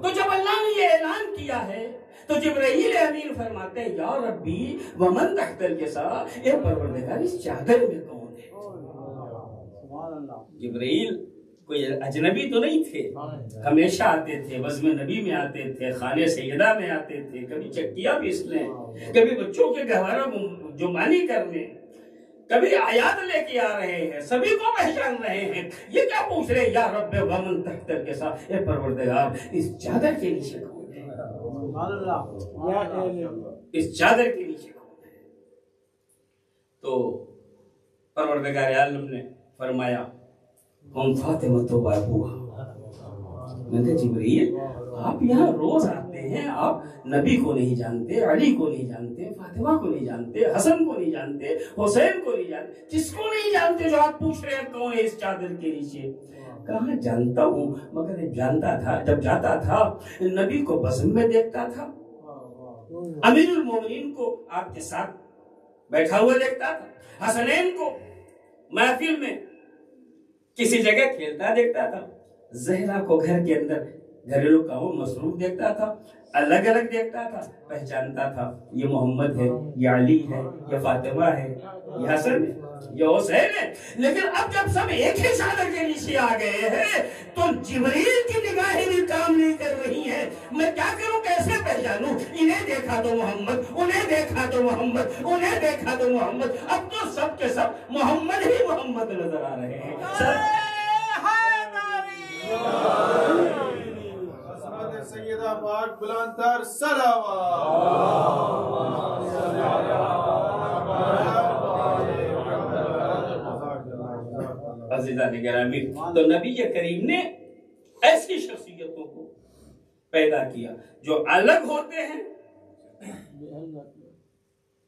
تو جب یہ اعلان کیا ہے تو جبرائیل امین فرماتے ہیں یا ربی ومن تحت الکسا، اے پروردگار اس چادر میں کون ہے؟ جبرائیل کوئی اجنبی تو نہیں تھے، ہمیشہ آتے تھے، بزم نبی میں آتے تھے، خانے سیدہ میں آتے تھے، کبھی چکیاں پیس لیں، کبھی بچوں کے گہوارہ جمانی کرنے، کبھی آیات لے کے آ رہے ہیں، سبھی کو پہچان رہے ہیں۔ یہ کیا پوچھ رہے یا رب ومن تحت الکسا، اے پروردگار اس چادر کے نیچے کون ہے؟ اس چادر کے نیچے کون ہے؟ تو پروردگار عالم نے فرمایا ہم فاطمہ تو ابوہا۔ میں نے کہا جبرائیل آپ یہاں روز آتے ہیں، آپ نبی کو نہیں جانتے، علی کو نہیں جانتے، فاطمہ کو نہیں جانتے، حسن کو نہیں جانتے، حسین کو نہیں جانتے، کس کو نہیں جانتے جو آپ پوچھ رہے ہیں کون ہے اس چادر کے نیچے؟ کہاں جانتا ہوں، مگر جانتا تھا جب جاتا تھا نبی کو بزم میں دیکھتا تھا، امیر المومنین کو آپ کے ساتھ بیٹھا ہوا دیکھتا تھا، حسنین کو محفل میں کسی جگہ کھیلتا دیکھتا تھا، زہرا کو گھر کے اندر گھریلو کاموں مصروف دیکھتا تھا، الگ الگ دیکھتا تھا، پہچانتا تھا یہ محمد ہے، یہ علی ہے، یہ فاطمہ ہے، یہ حسن ہے، یہ حسین ہے۔ لیکن اب جب سب ایک ہی چادر کے نیچے آ گئے ہیں تو جبرائیل کی نگاہیں بھی کام نہیں کر رہی ہیں، میں کیا کروں، کیسے پہچانوں؟ انہیں دیکھا تو محمد، انہیں دیکھا تو محمد، انہیں دیکھا تو محمد، اب تو سب کے سب محمد ہی محمد نظر آ رہے ہیں۔ سیدہ پاک بلند تر صلوات۔ عزیزان گرامی، تو نبی کریم نے ایسی شخصیتوں کو پیدا کیا جو الگ ہوتے ہیں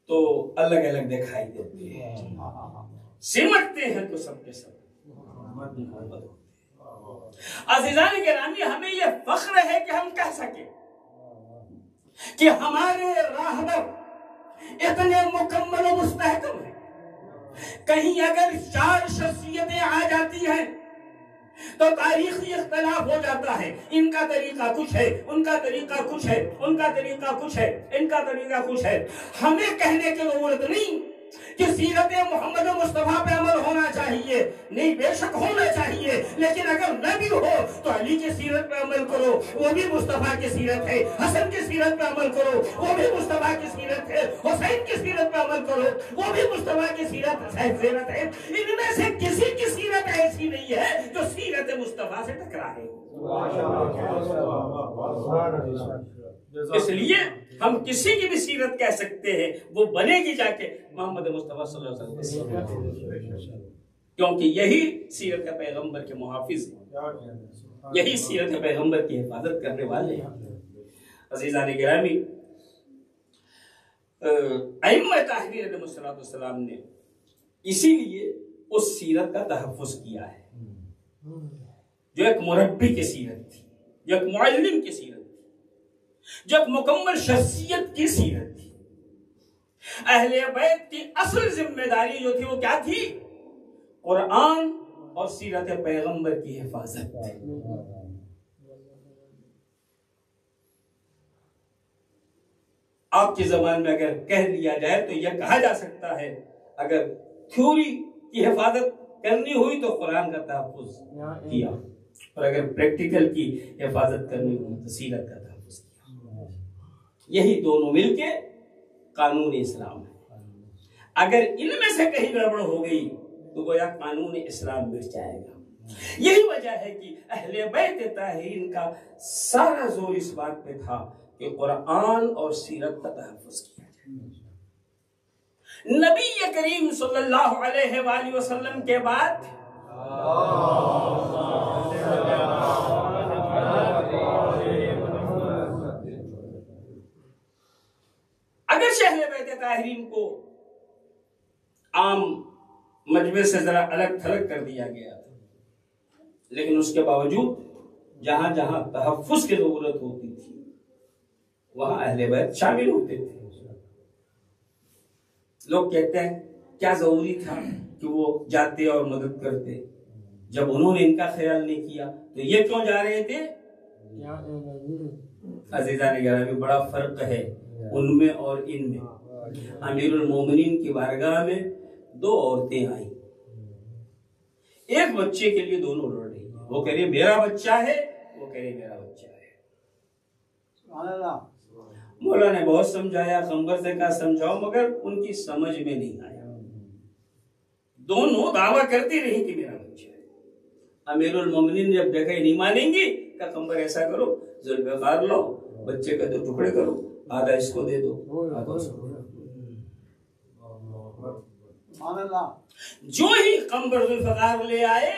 تو الگ الگ دکھائی دیتے ہیں، سمٹتے ہیں تو سب کے سب محمد ہوتے ہیں۔ عزیزان گرامی، ہمیں یہ فخر ہے کہ ہم کہہ سکیں کہ ہمارے راہبر اتنے مکمل و مستحکم ہیں، کہیں اگر 4 شخصیتیں آ جاتی ہیں تو تاریخی اختلاف ہو جاتا ہے، ان کا طریقہ کچھ ہے، ان کا طریقہ کچھ ہے، ان کا طریقہ کچھ ہے، ان کا طریقہ کچھ ہے۔ ہمیں کہنے کی ضرورت نہیں کہ سیرت محمد مصطفیٰ پہ عمل ہونا چاہیے، نہیں بے شک ہونا چاہیے، لیکن اگر نبی ہو تو علی کی سیرت پہ عمل کرو، وہ بھی مصطفیٰ کی سیرت ہے، حسن کی سیرت پہ عمل کرو، وہ بھی مصطفیٰ کی سیرت ہے، حسین کی سیرت پہ عمل کرو، وہ بھی مصطفیٰ کی سیرت ہے۔ ان میں سے کسی کی سیرت ایسی نہیں ہے جو سیرت مصطفیٰ سے ٹکرائے۔ اس لیے ہم کسی کی بھی سیرت کہہ سکتے ہیں، وہ بنے گی جا کے محمد مصطفیٰ صلی اللہ علیہ وسلم، کیونکہ یہی سیرت کا پیغمبر کے محافظ ہیں، یہی سیرت پیغمبر کی حفاظت کرنے والے ہیں۔ عزیزان گرامی، ائمہ تحریر علیہ السلام نے اسی لیے اس سیرت کا تحفظ کیا ہے جو ایک مربی کی سیرت تھی، جو ایک معلم کی سیرت تھی، جو ایک مکمل شخصیت کی سیرت تھی۔ اہل بیت کی اصل ذمہ داری جو تھی وہ کیا تھی؟ قرآن اور سیرت پیغمبر کی حفاظت۔ آپ کی زبان میں اگر کہہ دیا جائے تو یہ کہا جا سکتا ہے اگر تھیوری کی حفاظت کرنی ہوئی تو قرآن کا تحفظ کیا، اور اگر پریکٹیکل کی حفاظت کرنی ہوئی تو سیرت کا تحفظ کیا۔ یہی دونوں مل کے قانون اسلام ہے۔ اگر ان میں سے کہیں گڑبڑ ہو گئی تو گویا قانون اسلام مٹ جائے گا۔ یہی وجہ ہے کہ اہل بیت طاہرین کا سارا زور اس بات پہ تھا کہ قرآن اور سیرت کا تحفظ کیا جائے۔ نبی کریم صلی اللہ علیہ وآلہ وسلم کے بعد اگر اہل بیت طاہرین کو عام مجمع سے ذرا الگ تھلگ کر دیا گیا، لیکن اس کے باوجود جہاں جہاں تحفظ کی ضرورت ہوتی تھی وہاں اہل بیت شامل ہوتے تھے۔ لوگ کہتے ہیں کیا ضروری تھا کہ وہ جاتے اور مدد کرتے، جب انہوں نے ان کا خیال نہیں کیا تو یہ کیوں جا رہے تھے؟ عزیزان گرامی بڑا فرق ہے ان میں اور ان میں. امیر المومنین کی بارگاہ میں دو عورتیں آئیں, ایک بچے کے لیے دونوں لڑ رہی ہیں. وہ کہہ رہی ہے میرا بچہ ہے, وہ کہہ رہی ہے میرا بچہ ہے. مولا نے بہت سمجھایا, قمبر سے کہا سمجھاؤ, مگر ان کی سمجھ میں نہیں آیا. دونوں دعویٰ کرتی رہی کہ میرا بچہ ہے. امیر المومنین جب دیکھا نہیں مانیں گی, کہا قمبر ایسا کرو, ذوالفقار لاؤ, بچے کا 2 ٹکڑے کرو, آدھا اس کو دے دو, آدھا اس کو. جو ہی قمبر ذوالفقار لے آئے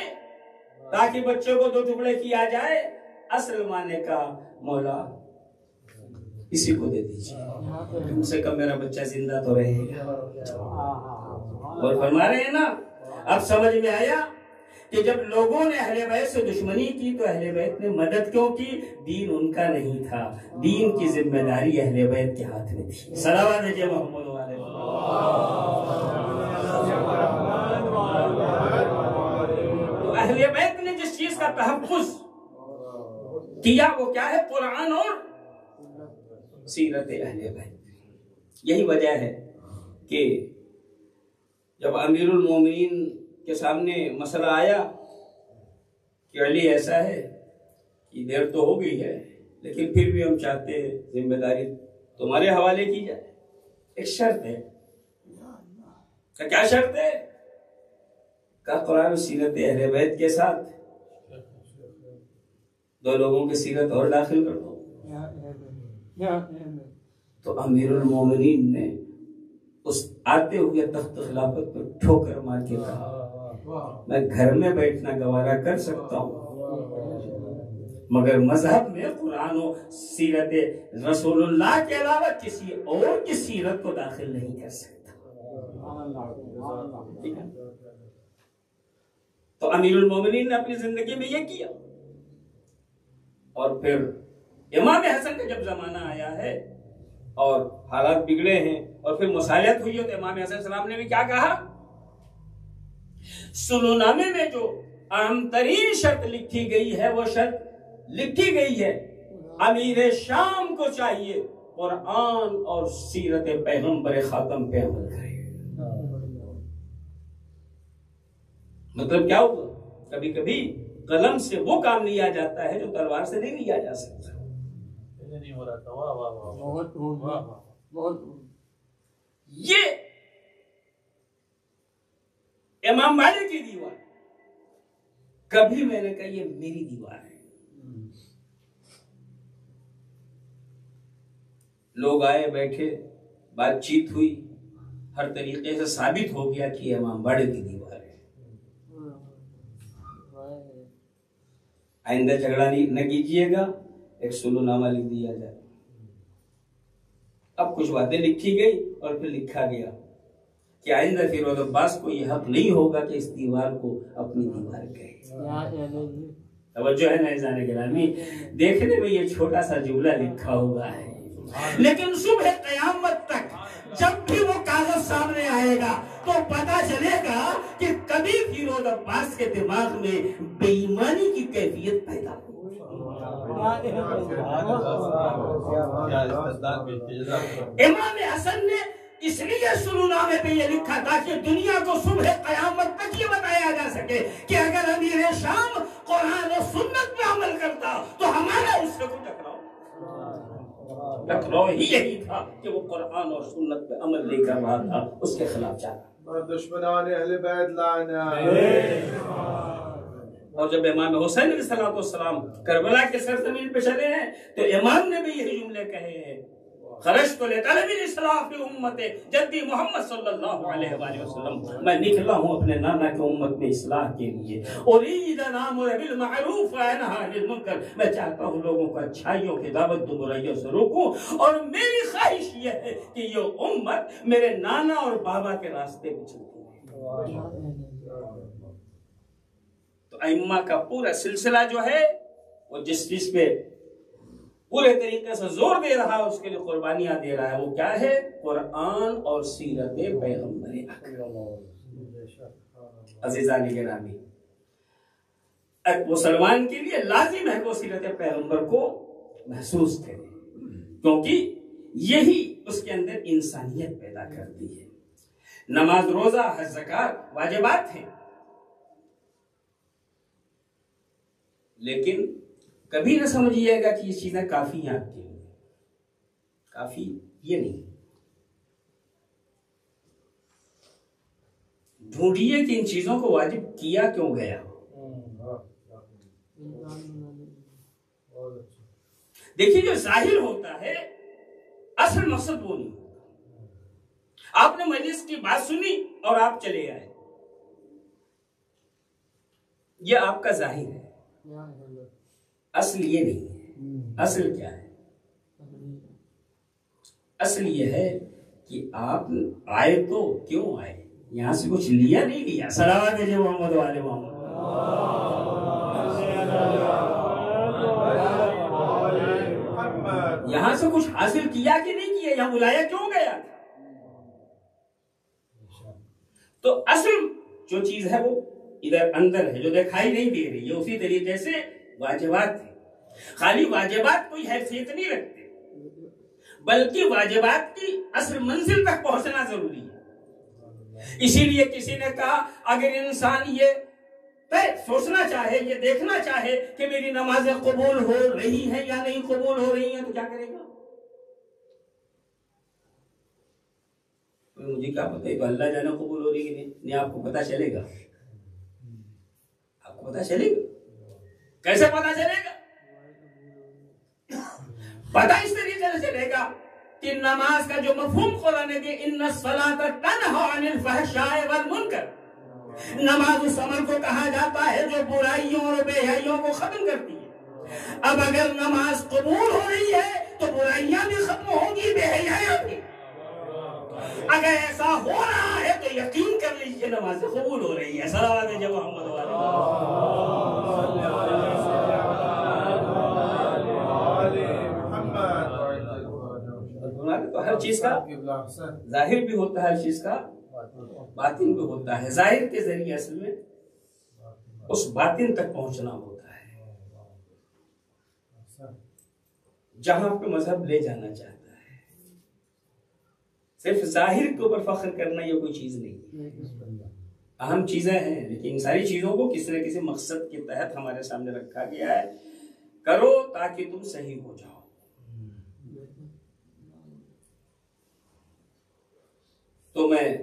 تاکہ بچے کو 2 ٹکڑے کیا جائے, اصل ماں نے کہا مولا اسی کو دے دیجیے, کم سے کم میرا بچہ زندہ تو رہے گا. اور فرما رہے ہیں نا, اب سمجھ میں آیا کہ جب لوگوں نے اہل بیت سے دشمنی کی تو اہل بیت نے مدد کیوں کی؟ دین ان کا نہیں تھا, دین کی ذمہ داری اہل بیت کے ہاتھ میں تھی. صلوات دیجیے محمد والے. تو اہل بیت نے جس چیز کا تحفظ کیا وہ کیا ہے؟ قرآن اور سیرت اہل بیت. یہی وجہ ہے کہ جب امیر المومنین کے سامنے مسئلہ آیا کہ علی ایسا ہے کہ دیر تو ہو گئی ہے لیکن پھر بھی ہم چاہتے ہیں ذمہ داری تمہارے حوالے کی جائے, ایک شرط ہے. کیا شرط ہے؟ کہ قرآن و سیرت اہل بیت کے ساتھ 2 لوگوں کی سیرت اور داخل کر دو. تو امیر المومنین نے اس آتے ہوئے تخت خلافت پر ٹھوکر مار کے کہا میں گھر میں بیٹھنا گوارا کر سکتا ہوں مگر مذہب میں قرآن و سیرت رسول اللہ کے علاوہ کسی اور کی سیرت کو داخل نہیں کر سکتا. تو امیر المومنین نے اپنی زندگی میں یہ کیا. اور پھر امام حسن کا جب زمانہ آیا ہے اور حالات بگڑے ہیں اور پھر مصالحت ہوئی ہے تو امام حسن السلام نے بھی کیا کہا؟ سلونامے میں جو اہم ترین شرط لکھی گئی ہے وہ شرط لکھی گئی ہے امیر شام کو چاہیے قرآن اور سیرت پیغمبر خاتم پہ عمل کرے. مطلب کیا ہوگا؟ کبھی کبھی قلم سے وہ کام لیا جاتا ہے جو تلوار سے نہیں لیا جا سکتا. یہ امام مالک کی دیوار, کبھی میں نے کہا یہ میری دیوار ہے. لوگ آئے بیٹھے, بات چیت ہوئی, ہر طریقے سے ثابت ہو گیا کہ امام بڑے کی دیوار ہے. آئندہ جھگڑا نہ کیجیے گا, ایک سلو نامہ لکھ دیا جائے. اب کچھ باتیں لکھی گئی اور پھر لکھا گیا کہ آئندہ فیروز عباس کو یہ حق نہیں ہوگا کہ اس دیوار کو اپنی دیوار کہے. توجہ ہے نا عزیزان گرامی, دیکھنے میں یہ چھوٹا سا جملہ لکھا ہوا ہے لیکن صبح قیامت تک جب بھی وہ کاغذ سامنے آئے گا تو پتا چلے گا کہ کبھی فیروز عباس کے دماغ میں بے ایمانی کی کیفیت پیدا ہوئی. امام حسن نے اس لیے سلونامے پہ یہ لکھا تھا کہ دنیا کو صبح قیامت تک یہ بتایا جا سکے کہ اگر امیر شام قرآن و سنت پہ عمل کرتا تو ہمارا اس سے کوئی ٹکراؤ ہی یہی تھا کہ وہ قرآن اور سنت پہ عمل نہیں کر رہا تھا, اس کے خلاف جا رہا. دشمنان اہل بیت لعنہ. اور جب امام حسین علیہ السلام کربلا کے سرزمین پہ چلے ہیں تو امام نے بھی یہی جملے کہے ہیں خرجت لطلب الاصلاح فی امت جدی محمد صلی اللہ علیہ وآلہ وسلم, میں نکلا ہوں اپنے نانا کی امت میں اصلاح کے لیے. ارید ان آمر بالمعروف وانہی عن المنکر, میں چاہتا ہوں لوگوں کو اچھائیوں کی دعوت دوں, برائیوں سے روکوں, اور میری خواہش یہ ہے کہ یہ امت میرے نانا اور بابا کے راستے پہ چلتی ہے. تو ائمہ کا پورا سلسلہ جو ہے وہ جس چیز پہ پورے طریقے سے زور دے رہا ہے اس کے لیے قربانیاں دے رہا ہے, وہ کیا ہے؟ قرآن اور سیرت پیغمبر اکرم. عزیزان گرامی, مسلمان کے لیے لازم ہے کہ وہ سیرت پیغمبر کو محسوس کرے. کیونکہ یہی اس کے اندر انسانیت پیدا کرتی ہے۔ نماز، روزہ، حج، زکات واجبات ہیں، لیکن کبھی نہ سمجھیے گا کہ یہ چیزیں کافی ہیں آپ کے لیے، کافی یہ نہیں۔ ڈھونڈیے کہ ان چیزوں کو واجب کیا کیوں گیا۔ دیکھیے جو ظاہر ہوتا ہے اصل مقصد وہ نہیں ہوتا۔ آپ نے مجلس کی بات سنی اور آپ چلے آئے، یہ آپ کا ظاہر ہے، اصل یہ نہیں ہے۔ اصل کیا ہے؟ اصل یہ ہے کہ آپ آئے تو کیوں آئے، یہاں سے کچھ لیا نہیں لیا۔ صلوات ہے محمد والے محمد۔ یہاں سے کچھ حاصل کیا کہ نہیں کیا، یہاں بلایا کیوں گیا تھا۔ تو اصل جو چیز ہے وہ ادھر اندر ہے، جو دکھائی نہیں دے رہی ہے۔ اسی طریقے سے واجبات ہیں، خالی واجبات کوئی حیثیت نہیں رکھتے، بلکہ واجبات کی اصل منزل تک پہنچنا ضروری ہے۔ اسی لیے کسی نے کہا اگر انسان یہ سوچنا چاہے، یہ دیکھنا چاہے کہ میری نمازیں قبول ہو رہی ہیں یا نہیں قبول ہو رہی ہیں، تو کیا کرے گا؟ مجھے کیا پتہ ہے تو اللہ جانے قبول ہو رہی ہے نہیں، آپ کو پتہ چلے گا؟ آپ کو پتہ چلے گا؟ کیسے پتہ چلے گا؟ پتہ اس طریقے سے چلے گا کہ نماز کا جو مفہوم قرآن نے کہ ان الصلاۃ تنہی عن الفحشاء والمنکر، نماز اس عمل کو کہا جاتا ہے جو برائیوں اور بے حیائیوں کو ختم کرتی ہے۔ اب اگر نماز قبول ہو رہی ہے تو برائیاں بھی ختم ہوں گی، بے حیائیاں بھی۔ اگر ایسا ہو رہا ہے تو یقین کر لیجیے نماز قبول ہو رہی ہے۔ صلوات ہے محمد والے۔ تو ہر چیز کا ظاہر بھی ہوتا ہے، ہر چیز کا باطن بھی ہوتا ہے۔ ظاہر کے ذریعے اصل میں اس باطن تک پہنچنا ہوتا ہے جہاں پہ مذہب لے جانا چاہتا ہے۔ صرف ظاہر کے اوپر فخر کرنا یہ کوئی چیز نہیں، اہم چیزیں ہیں، لیکن ان ساری چیزوں کو کسی نہ کسی مقصد کے تحت ہمارے سامنے رکھا گیا ہے۔ کرو تاکہ تم صحیح ہو جاؤ۔ تو میں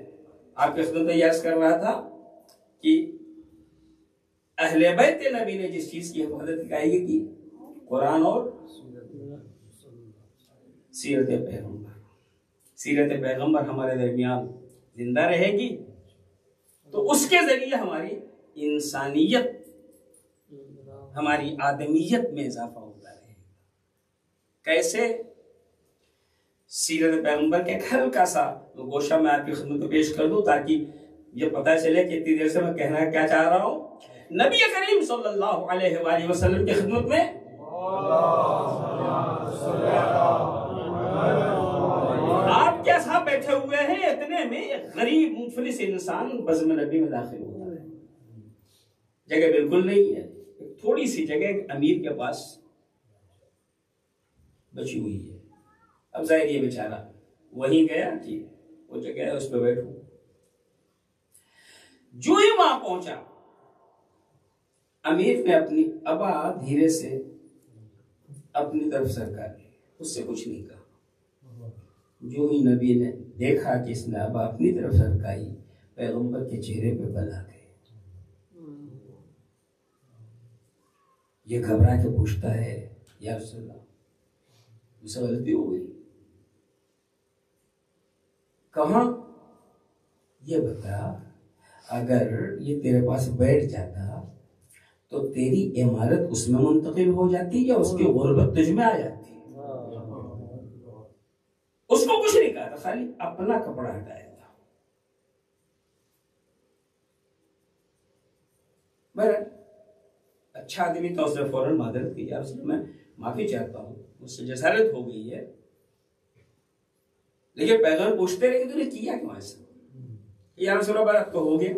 آپ کے خدمت میں عرض کر رہا تھا کہ اہل بیت نبی نے جس چیز کی حفاظت کی قرآن اور سیرت پیغمبر، سیرت پیغمبر ہمارے درمیان زندہ رہے گی تو اس کے ذریعے ہماری انسانیت، ہماری آدمیت میں اضافہ ہوتا رہے گا۔ کیسے؟ سیرت پیغمبر کے ایک ہلکا سا گوشہ میں آپ کی خدمت میں پیش کر دوں تاکہ یہ پتہ چلے کہ اتنی دیر سے میں کہنا کیا چاہ رہا ہوں۔ نبی کریم صلی اللہ علیہ وآلہ وسلم کی خدمت میں آپ کے ساتھ بیٹھے ہوئے ہیں، اتنے میں ایک غریب مفلس انسان بزم نبی میں داخل ہوتا ہے۔ جگہ بالکل نہیں ہے، تھوڑی سی جگہ ایک امیر کے پاس بچی ہوئی ہے۔ اب ظاہر یہ بیچارہ وہیں گیا کہ وہ جگہ ہے اس پہ بیٹھوں، جو ہی وہاں پہنچا امیر نے اپنی ابا دھیرے سے اپنی طرف سرکا لی، اس سے کچھ نہیں کہا۔ جو ہی نبی نے دیکھا کہ اس نے ابا اپنی طرف سرکائی، پیغمبر کے چہرے پہ بل آ گئے۔ یہ گھبرا کے پوچھتا ہے یا رسول اللہ مجھ سے غلطی ہو گئی؟ کہاں؟ یہ بتا اگر یہ تیرے پاس بیٹھ جاتا تو تیری عمارت اس میں منتقل ہو جاتی یا اس کی غربت تجھ میں آ جاتی؟ اس کو کچھ نہیں کہا تھا، خالی اپنا کپڑا ہٹایا تھا۔ بہرحال اچھا آدمی تھا، اس نے فوراً معذرت کی، یا رسول اللہ میں معافی چاہتا ہوں، مجھ سے جسارت ہو گئی ہے۔ لیکن پیغمبر پوچھتے رہے کہ تو نے کیا کیوں ایسا؟ یا رسول اللہ تو ہو گیا،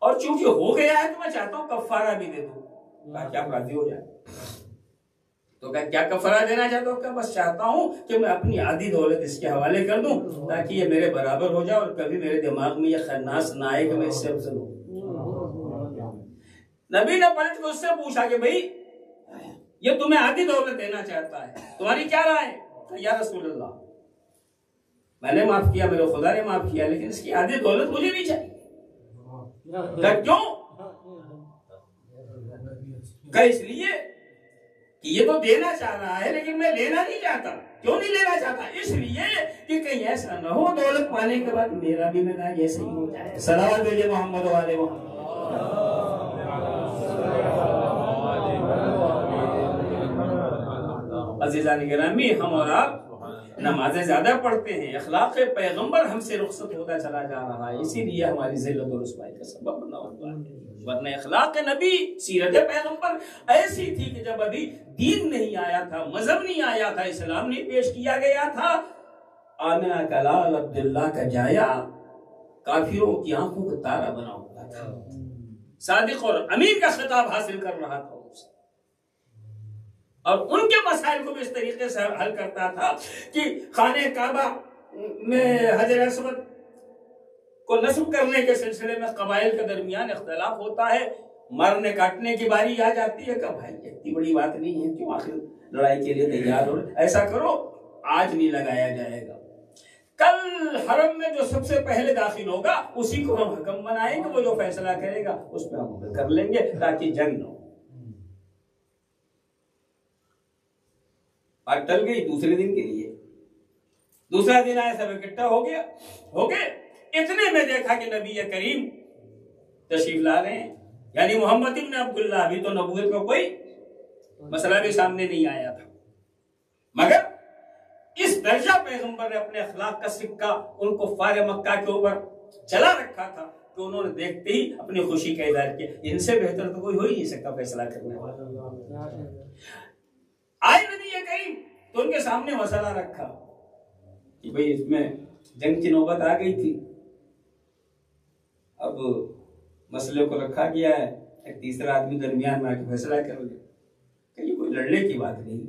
اور چونکہ ہو گیا ہے تو میں چاہتا ہوں کفارہ بھی دے دوں تاکہ آپ راضی ہو جائیں۔ تو کیا کفارہ دینا چاہتا ہوں؟ کہ بس چاہتا ہوں کہ میں اپنی آدھی دولت اس کے حوالے کر دوں تاکہ یہ میرے برابر ہو جائے اور کبھی میرے دماغ میں یہ خناس نہ آئے کہ میں اس سے افضل ہوں۔ نبی نے پلٹ کے اس سے پوچھا کہ بھئی یہ تمہیں آدھی دولت دینا چاہتا ہے، تمہاری کیا رائے ہے؟ یا رسول اللہ میں نے معاف کیا، میرے خدا نے معاف کیا، لیکن اس کی آدھی دولت مجھے بھی چاہیے۔ کیوں؟ کہ اس لیے کہ یہ تو دینا چاہ رہا ہے لیکن میں لینا نہیں چاہتا۔ کیوں نہیں لینا چاہتا؟ اس لیے کہ کہیں ایسا نہ ہو دولت پانے کے بعد میرا بھی مزاج ایسے ہی ہو جائے۔ صلوات بھیجئے محمد والے محمد۔ عزیزان گرامی، ہم اور آپ نمازیں زیادہ پڑھتے ہیں، اخلاق پیغمبر ہم سے رخصت ہوتا چلا جا رہا ہے، اسی لیے ہماری ذلت و رسوائی کا سبب بنا ہوا ہے۔ ورنہ اخلاق نبی، سیرت پیغمبر ایسی تھی کہ جب ابھی دین نہیں آیا تھا، مذہب نہیں آیا تھا، اسلام نہیں پیش کیا گیا تھا، آمنہ کا لال عبداللہ کا جایا کافروں کی آنکھوں کا تارا بنا ہوا تھا، صادق اور امین کا خطاب حاصل کر رہا تھا اور ان کے مسائل کو بھی اس طریقے سے حل کرتا تھا کہ خانہ کعبہ میں حجر اسود کو نصب کرنے کے سلسلے میں قبائل کے درمیان اختلاف ہوتا ہے، مرنے کاٹنے کی باری آ جاتی ہے کہ بھائی اتنی بڑی بات نہیں ہے، کیوں آخر لڑائی کے لیے تیار ہو، ایسا کرو آج نہیں لگایا جائے گا، کل حرم میں جو سب سے پہلے داخل ہوگا اسی کو ہم حکم بنائیں گے، وہ جو فیصلہ کرے گا اس پہ ہم عمل کر لیں گے تاکہ جنگ نہ ہو۔ آج ٹل گئی، دوسرے دن کے لیے دوسرا دن آیا، سب اکٹھا ہو گئے، اتنے میں دیکھا کہ نبی کریم تشریف لا رہے ہیں، یعنی محمد ابن عبداللہ، ابھی تو نبوت کا کوئی مسئلہ بھی سامنے نہیں آیا تھا، مگر اس درجہ پیغمبر نے اپنے اخلاق کا سکہ ان کو کفار مکہ کے اوپر چلا رکھا تھا کہ انہوں نے دیکھتے ہی اپنی خوشی کا اظہار کیا، ان سے بہتر تو کوئی ہو ہی نہیں سکتا فیصلہ کرنے والا۔ آئے نبی کریم تو ان کے سامنے مسئلہ رکھا کہ بھئی اس میں جنگ کی نوبت آ گئی تھی، اب مسئلے کو رکھا گیا ہے، ایک تیسرا آدمی درمیان میں آ کے فیصلہ کر لے کہ یہ کوئی لڑنے کی بات نہیں،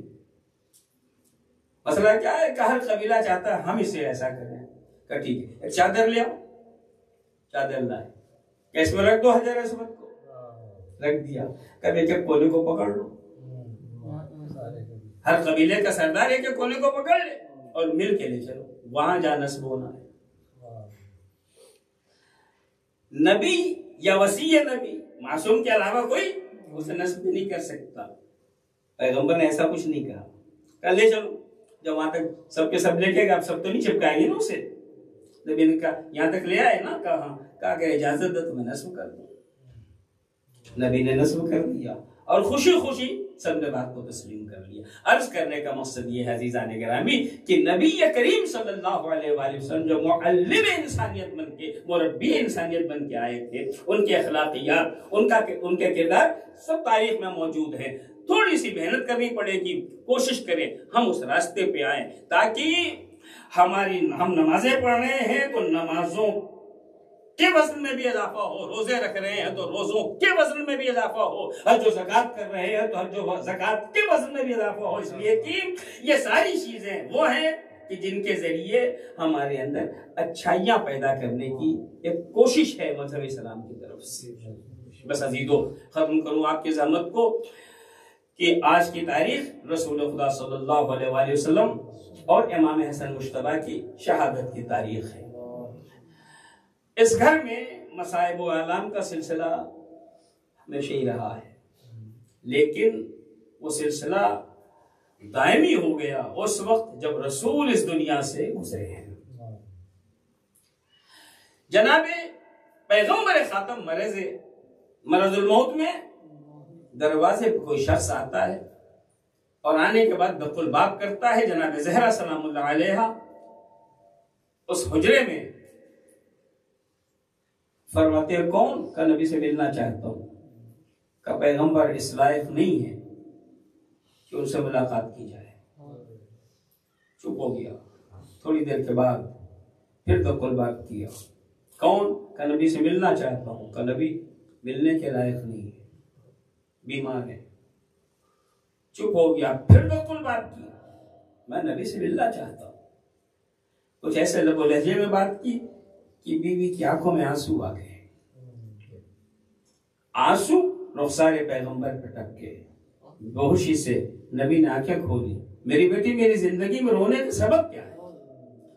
مسئلہ کیا ہے کہ ہر قبیلہ چاہتا ہے ہم اسے ایسا کریں، کہ ٹھیک ہے ایک چادر لے آؤ، چادر لائے کہ اس میں رکھ دو حجر اسود کو، رکھ دیا، کبھی ایک ایک کونے کو پکڑ لو، ہر قبیلے کا سردار ایک ایک کونے کو پکڑ لے اور مل کے لے چلو، وہاں جہاں نصب ہونا ہے۔ نبی یا وصی نبی معصوم کے علاوہ کوئی اسے نصب نہیں کر سکتا، پیغمبر نے ایسا کچھ نہیں کہا کہ لے چلو، جب وہاں تک سب کے سب لے کے آپ سب تو نہیں چپکائیں گے نا اسے، نبی نے کہا یہاں تک لے آئے نا، کہا کہ اجازت دے تو میں نصب کر دوں، نبی نے نصب کر دیا اور خوشی خوشی سب نے بات کو تسلیم کر لیا۔ عرض کرنے کا مقصد یہ ہے عزیزان گرامی کہ نبی کریم صلی اللہ علیہ وآلہ وسلم جو معلم انسانیت بن کے، مربی انسانیت بن کے آئے تھے، ان کے اخلاقیات، ان کے کردار سب تاریخ میں موجود ہیں، تھوڑی سی محنت کرنی پڑے گی، کوشش کریں ہم اس راستے پہ آئیں تاکہ ہم نمازیں پڑھ رہے ہیں تو نمازوں کے وزن میں بھی اضافہ ہو، روزے رکھ رہے ہیں تو روزوں کے وزن میں بھی اضافہ ہو، حج و زکوٰۃ کر رہے ہیں تو حج و زکوٰۃ کے وزن میں بھی اضافہ ہو، اس لیے کہ یہ ساری چیزیں وہ ہیں کہ جن کے ذریعے ہمارے اندر اچھائیاں پیدا کرنے کی ایک کوشش ہے مذہب اسلام کی طرف سے۔ بس عزیزو ختم کروں آپ کی زحمت کو کہ آج کی تاریخ رسول خدا صلی اللہ علیہ وآلہ وسلم اور امام حسن مجتبیٰ کی شہادت کی تاریخ ہے۔ اس گھر میں مصائب و اعلام کا سلسلہ ہمیشہ ہی رہا ہے، لیکن وہ سلسلہ دائمی ہو گیا اس وقت جب رسول اس دنیا سے گزرے ہیں۔ جناب پیغمبر خاتم مرض الموت میں دروازے پہ کوئی شخص آتا ہے اور آنے کے بعد دخل الباب کرتا ہے، جناب زہرا سلام اللہ علیہا اس حجرے میں فرماتے ہیں کون؟ کا نبی سے ملنا چاہتا ہوں، کا پیغمبر اس لائق نہیں ہے کہ ان سے ملاقات کی جائے، چپ ہو گیا، تھوڑی دیر کے بعد پھر دخل الباب کیا، کون؟ کا نبی سے ملنا چاہتا ہوں، کا نبی ملنے کے لائق نہیں ہے، بیمار ہے، چپ ہو گیا، پھر بالکل بات کی، میں نبی سے ملنا چاہتا ہوں. کچھ ایسے لب و لہجے میں بات کی کہ بیوی کی آنکھوں میں آنسو آ گئے. آنسو رخسار پیغمبر پہ ٹپکے. بہوشی سے نبی نے آنکھیں کھولی. میری بیٹی میری زندگی میں رونے کا سبب کیا ہے؟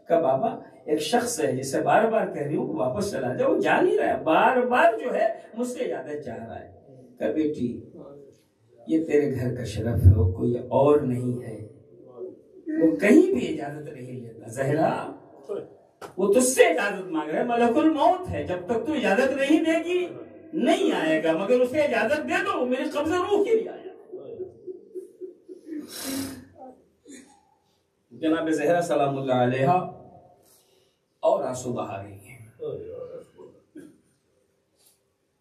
کہا بابا ایک شخص ہے جسے بار بار کہہ رہی ہوں کہ واپس چلا جاؤ، وہ جا نہیں رہا ہے، بار بار جو ہے مجھ سے اجازت چاہ رہا ہے. کہا بیٹی یہ تیرے گھر کا شرف ہے، وہ کوئی اور نہیں ہے، وہ کہیں بھی اجازت نہیں لیتا. زہرا وہ تجھ سے اجازت مانگ رہا ہے، ملک الموت ہے، جب تک تو اجازت نہیں دے گی نہیں آئے گا، مگر اسے اجازت دے دو، میرے قبضہ روح کے لیے آیا. جناب زہرا سلام اللہ علیہا اور آنسو بہا رہی ہیں.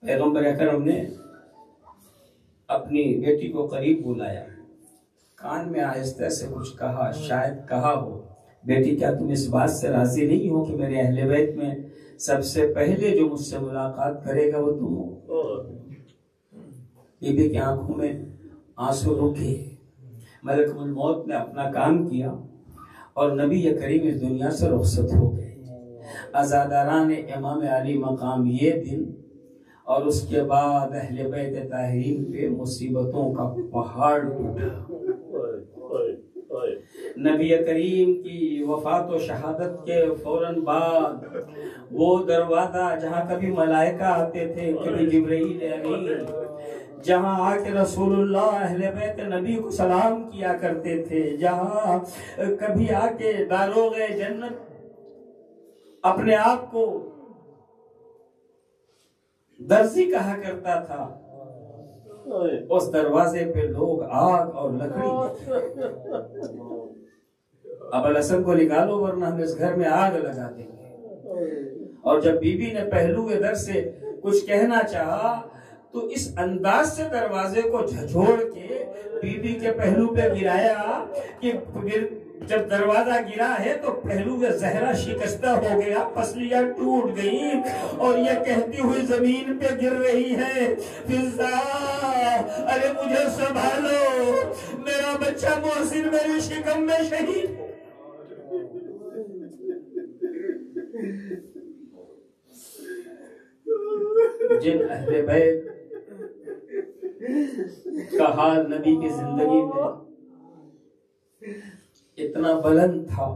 پیغمبر اکرم نے اپنی بیٹی کو قریب بلایا، کان میں آہستہ سے کچھ کہا، شاید کہا ہو بیٹی کیا تم اس بات سے راضی نہیں ہو کہ میرے اہل بیت میں سب سے پہلے جو مجھ سے ملاقات کرے گا وہ تم ہو؟ بی بی کی آنکھوں میں آنسو رکے. ملک الموت نے اپنا کام کیا اور نبی کریم اس دنیا سے رخصت ہو گئے. عزاداران امام علی مقام یہ دن اور اس کے بعد اہل بیت طاہرین پہ مصیبتوں کا پہاڑ ٹوٹا. نبی کریم کی وفات و شہادت کے فوراً بعد وہ دروازہ جہاں کبھی ملائکہ آتے تھے، کبھی جبرائیل امین، جہاں آ کے رسول اللہ اہل بیت نبی کو سلام کیا کرتے تھے، جہاں کبھی آ کے داروغ جنت اپنے آپ کو درزی کہا کرتا تھا، اس دروازے پہ لوگ آگ اور لکڑی. اب الحسن کو نکالو ورنہ ہم اس گھر میں آگ لگا دیں گے. اور جب بی بی نے پہلو در سے کچھ کہنا چاہا تو اس انداز سے دروازے کو جھجھوڑ کے بی بی کے پہلو پہ گرایا کہ جب دروازہ گرا ہے تو پہلو میں زہرا شکستہ ہو گیا، پسلیاں ٹوٹ گئی اور یہ کہتی ہوئی زمین پہ گر رہی ہے، فضا ارے مجھے سنبھالو، میرا بچہ محسن میری شکم میں شہید. جن اہل بیت کا حال نبی کی زندگی میں اتنا بلند تھا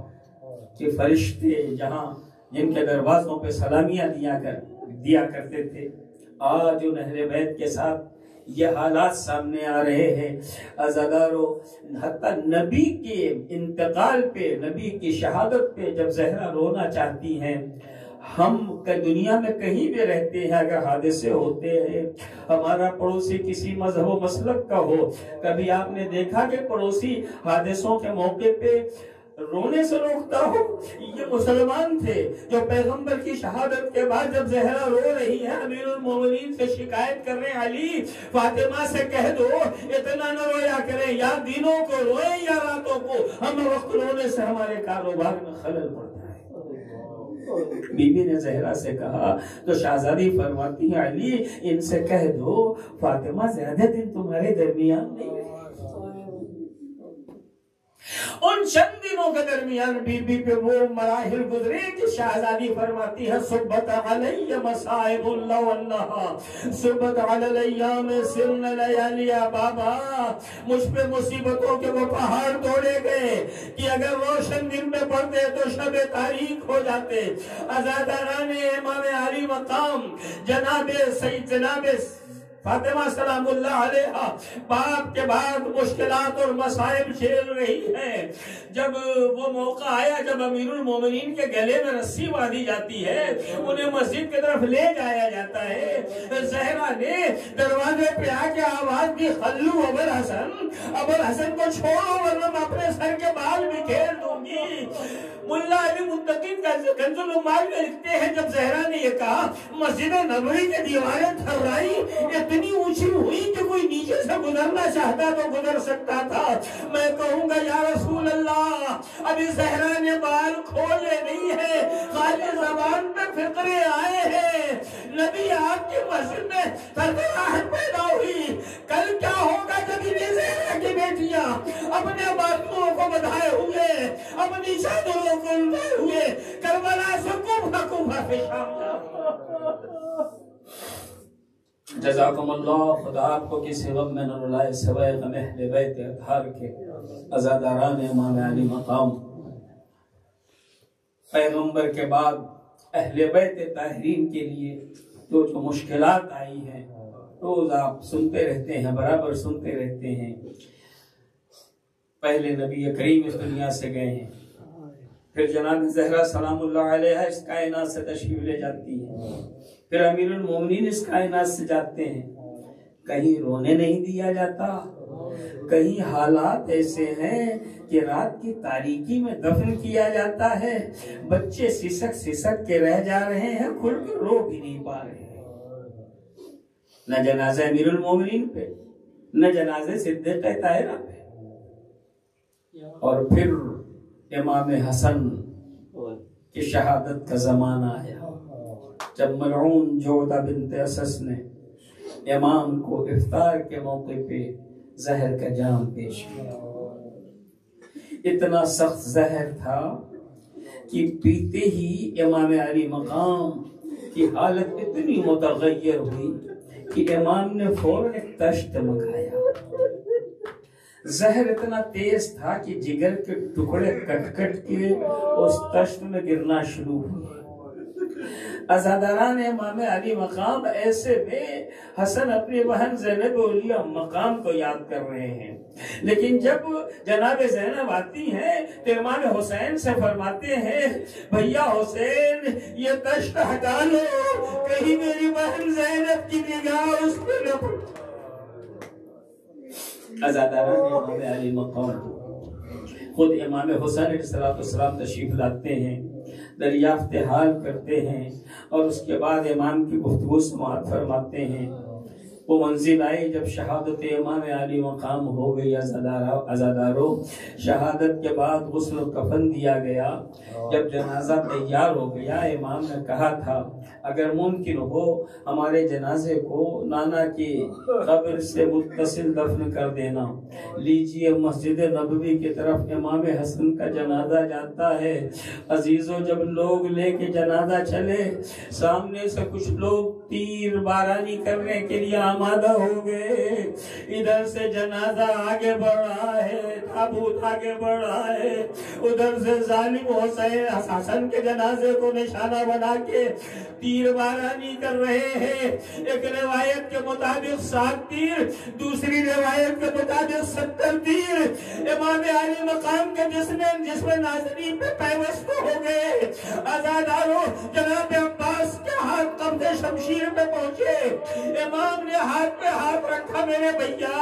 کہ فرشتے جہاں جن کے دروازوں پہ سلامیاں دیا کرتے تھے، آج ان اہل بیت کے ساتھ یہ حالات سامنے آ رہے ہیں. عزادارو حتیٰ نبی کے انتقال پہ، نبی کی شہادت پہ جب زہرا رونا چاہتی ہیں، ہم دنیا میں کہیں بھی رہتے ہیں، اگر حادثے ہوتے ہیں، ہمارا پڑوسی کسی مذہب و مسلک کا ہو، کبھی آپ نے دیکھا کہ پڑوسی حادثوں کے موقع پہ رونے سے روکتا ہو؟ یہ مسلمان تھے جو پیغمبر کی شہادت کے بعد جب زہرا رو رہی ہے، امیر المومنین سے شکایت کر رہے ہیں، علی فاطمہ سے کہہ دو اتنا نہ رویا کریں، یا دنوں کو روئیں یا راتوں کو، ہم وقت رونے سے ہمارے کاروبار میں خلل پڑتا ہے. بی بی نے زہرا سے کہا تو شہزادی فرماتی ہے علی ان سے کہہ دو فاطمہ زیادہ دن تمہارے درمیان نہیں رہے. ان چند دنوں کے درمیان بی بی پہ وہ مراحل گزرے کہ شہزادی فرماتی ہے صبت علی مصائب اللہ واللہ صبت علی الیام سن لیالیا. بابا مجھ پہ مصیبتوں کے وہ پہاڑ توڑے گئے کہ اگر روشن دن میں پڑتے تو شب تاریک ہو جاتے. عزاداران امام علی مقام جناب فاطمہ سلام اللہ علیہ باپ کے بعد مشکلات اور مصائب جھیل رہی ہے. جب وہ موقع آیا جب امیر المومنین کے گلے میں رسی باندھی جاتی ہے، انہیں مسجد کی طرف لے جایا جاتا ہے، زہرا نے دروازے پہ آ کے آواز دی خلو ابوالحسن کو چھوڑو ورنہ میں اپنے سر کے بال بھی کھیل دوں گی. ملا علی منتقین کا کنز العمال میں لکھتے ہیں جب زہرا نے یہ کہا مسجد نبوی کی دیواریں تھرائی اتنی اونچی ہوئی کہ کوئی نیچے سے گزرنا چاہتا تو گزر سکتا تھا. میں کہوں گا یا رسول اللہ ابھی زہرا نے بال کھولے نہیں ہے، خالی زبان پہ فقرے آئے ہیں. نبی آپ کی مسجد میں تھرتھراہٹ پیدا ہوئی. کل کیا ہوگا جب انہیں زہرا کی بیٹیاں بدھائے ہوئے اپنی چادروں کو الٹائے ہوئے کربلا سے کوفہ پہ شام جزاکم اللہ. خدا آپ کو کسی غم میں نہ رلائے سوائے غم اہل بیت اطہار کے عزاداران امام علی مقام. پیغمبر کے بعد اہل بیت طاہرین کے لیے جو مشکلات آئی ہیں روز آپ سنتے رہتے ہیں، برابر سنتے رہتے ہیں. پہلے نبی کریم اس دنیا سے گئے ہیں، پھر جناب زہرا سلام اللہ علیہ اس کائنات سے تشریف لے جاتی ہیں، پھر امیر المومنین اس کائنات سے جاتے ہیں. کہیں رونے نہیں دیا جاتا، کہیں حالات ایسے ہیں کہ رات کی تاریکی میں دفن کیا جاتا ہے، بچے سسک سسک کے رہ جا رہے ہیں، کھل کے رو بھی نہیں پا رہے ہیں. نہ جنازہ امیر المومنین پہ، نہ جنازہ صدیقہ طاہرہ پہ. اور پھر امام حسن کی شہادت کا زمانہ آیا جب ملعون جودہ بنت اسس نے امام کو افطار کے موقع پہ زہر کا جام پیش کیا. اتنا سخت زہر تھا کہ پیتے ہی امام علی مقام کی حالت اتنی متغیر ہوئی کہ امام نے فوراً ایک تشت مکھایا. زہر اتنا تیز تھا کہ جگر کے ٹکڑے کٹ کٹ کے اس تشت میں گرنا شروع ہوئے. عزاداران امام علی مقام ایسے میں حسن اپنی بہن زینب اولیاء مقام کو یاد کر رہے ہیں، لیکن جب جناب زینب آتی ہیں تو امام حسین سے فرماتے ہیں بھیا حسین یہ تشت ہٹا لو، کہیں میری بہن زینب کی نگاہ اس پہ نہ پڑے. عزاداران امام علی مقام خود امام حسین علیہ السلام تشریف لاتے ہیں، دریافت حال کرتے ہیں اور اس کے بعد امام کی گفتگو سماعت فرماتے ہیں. وہ منزل آئی جب شہادت امام علی مقام ہو گئی. عزاداروں شہادت کے بعد غسل و کفن دیا گیا. جب جنازہ تیار ہو گیا امام نے کہا تھا اگر ممکن ہو ہمارے جنازے کو نانا کی قبر سے متصل دفن کر دینا. لیجئے مسجد نبوی کی طرف امام حسن کا جنازہ جاتا ہے. عزیزوں جب لوگ لے کے جنازہ چلے سامنے سے کچھ لوگ تیر بارانی کرنے کے لیے آمادہ ہو گئے. ادھر سے جنازہ آگے بڑھ رہا ہے، تابوت آگے بڑھ رہا ہے، ادھر سے ظالم حسن کے جنازے کو نشانہ بنا کے تیر بارانی کر رہے ہیں. ایک روایت کے مطابق 7 تیر، دوسری روایت کے مطابق 70 تیر امام علی مقام کے جس میں ناظرین پہ پیوست ہو گئے. عزاداروں جناب عباس کے ہاتھ قبض شمشیر پہ پہنچے. امام نے ہاتھ پہ ہاتھ رکھا میرے بھیا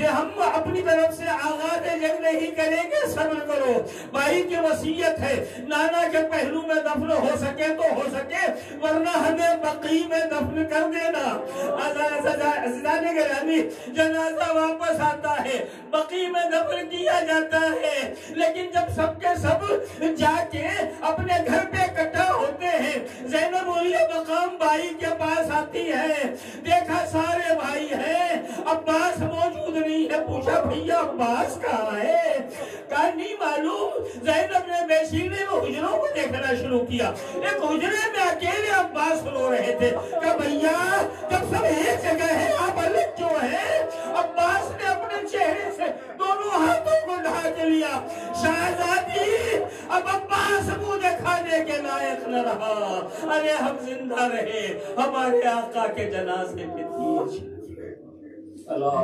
ہم اپنی طرف سے آغاز جنگ نہیں کریں گے، صبر کرو. بھائی کی وصیت ہے نانا کے پہلو میں دفن ہو سکے تو ہو سکے ورنہ ہمیں بقی میں دفن کر دینا. عزیزان گرامی جنازہ واپس آتا ہے، بقی میں دفن کیا جاتا ہے. لیکن جب سب کے سب جا کے اپنے گھر پہ اکٹھا ہوتے ہیں زینب اولیاء مقام بھائی کے پاس آتی ہے. دیکھا سارے بھائی ہیں، عباس موجود نہیں ہے. پوچھا بھیا عباس کہاں ہے؟ کہا نہیں معلوم. زینب نے بیشینے میں حجروں کو دیکھنا شروع کیا. ایک حجرے میں اکیلے عباس رو رہے تھے. کہا بھیا جب سب ایک جگہ ہے آپ الگ جو ہے. عباس نے اپنے چہرے سے دونوں ہاتھوں کو ڈھانپ لیا. شہزادی اب عباس منہ دکھانے کے لائق نہ رہا. ارے ہم زندہ رہے ہمارے آقا کے جنازے پہ تیر. اللہ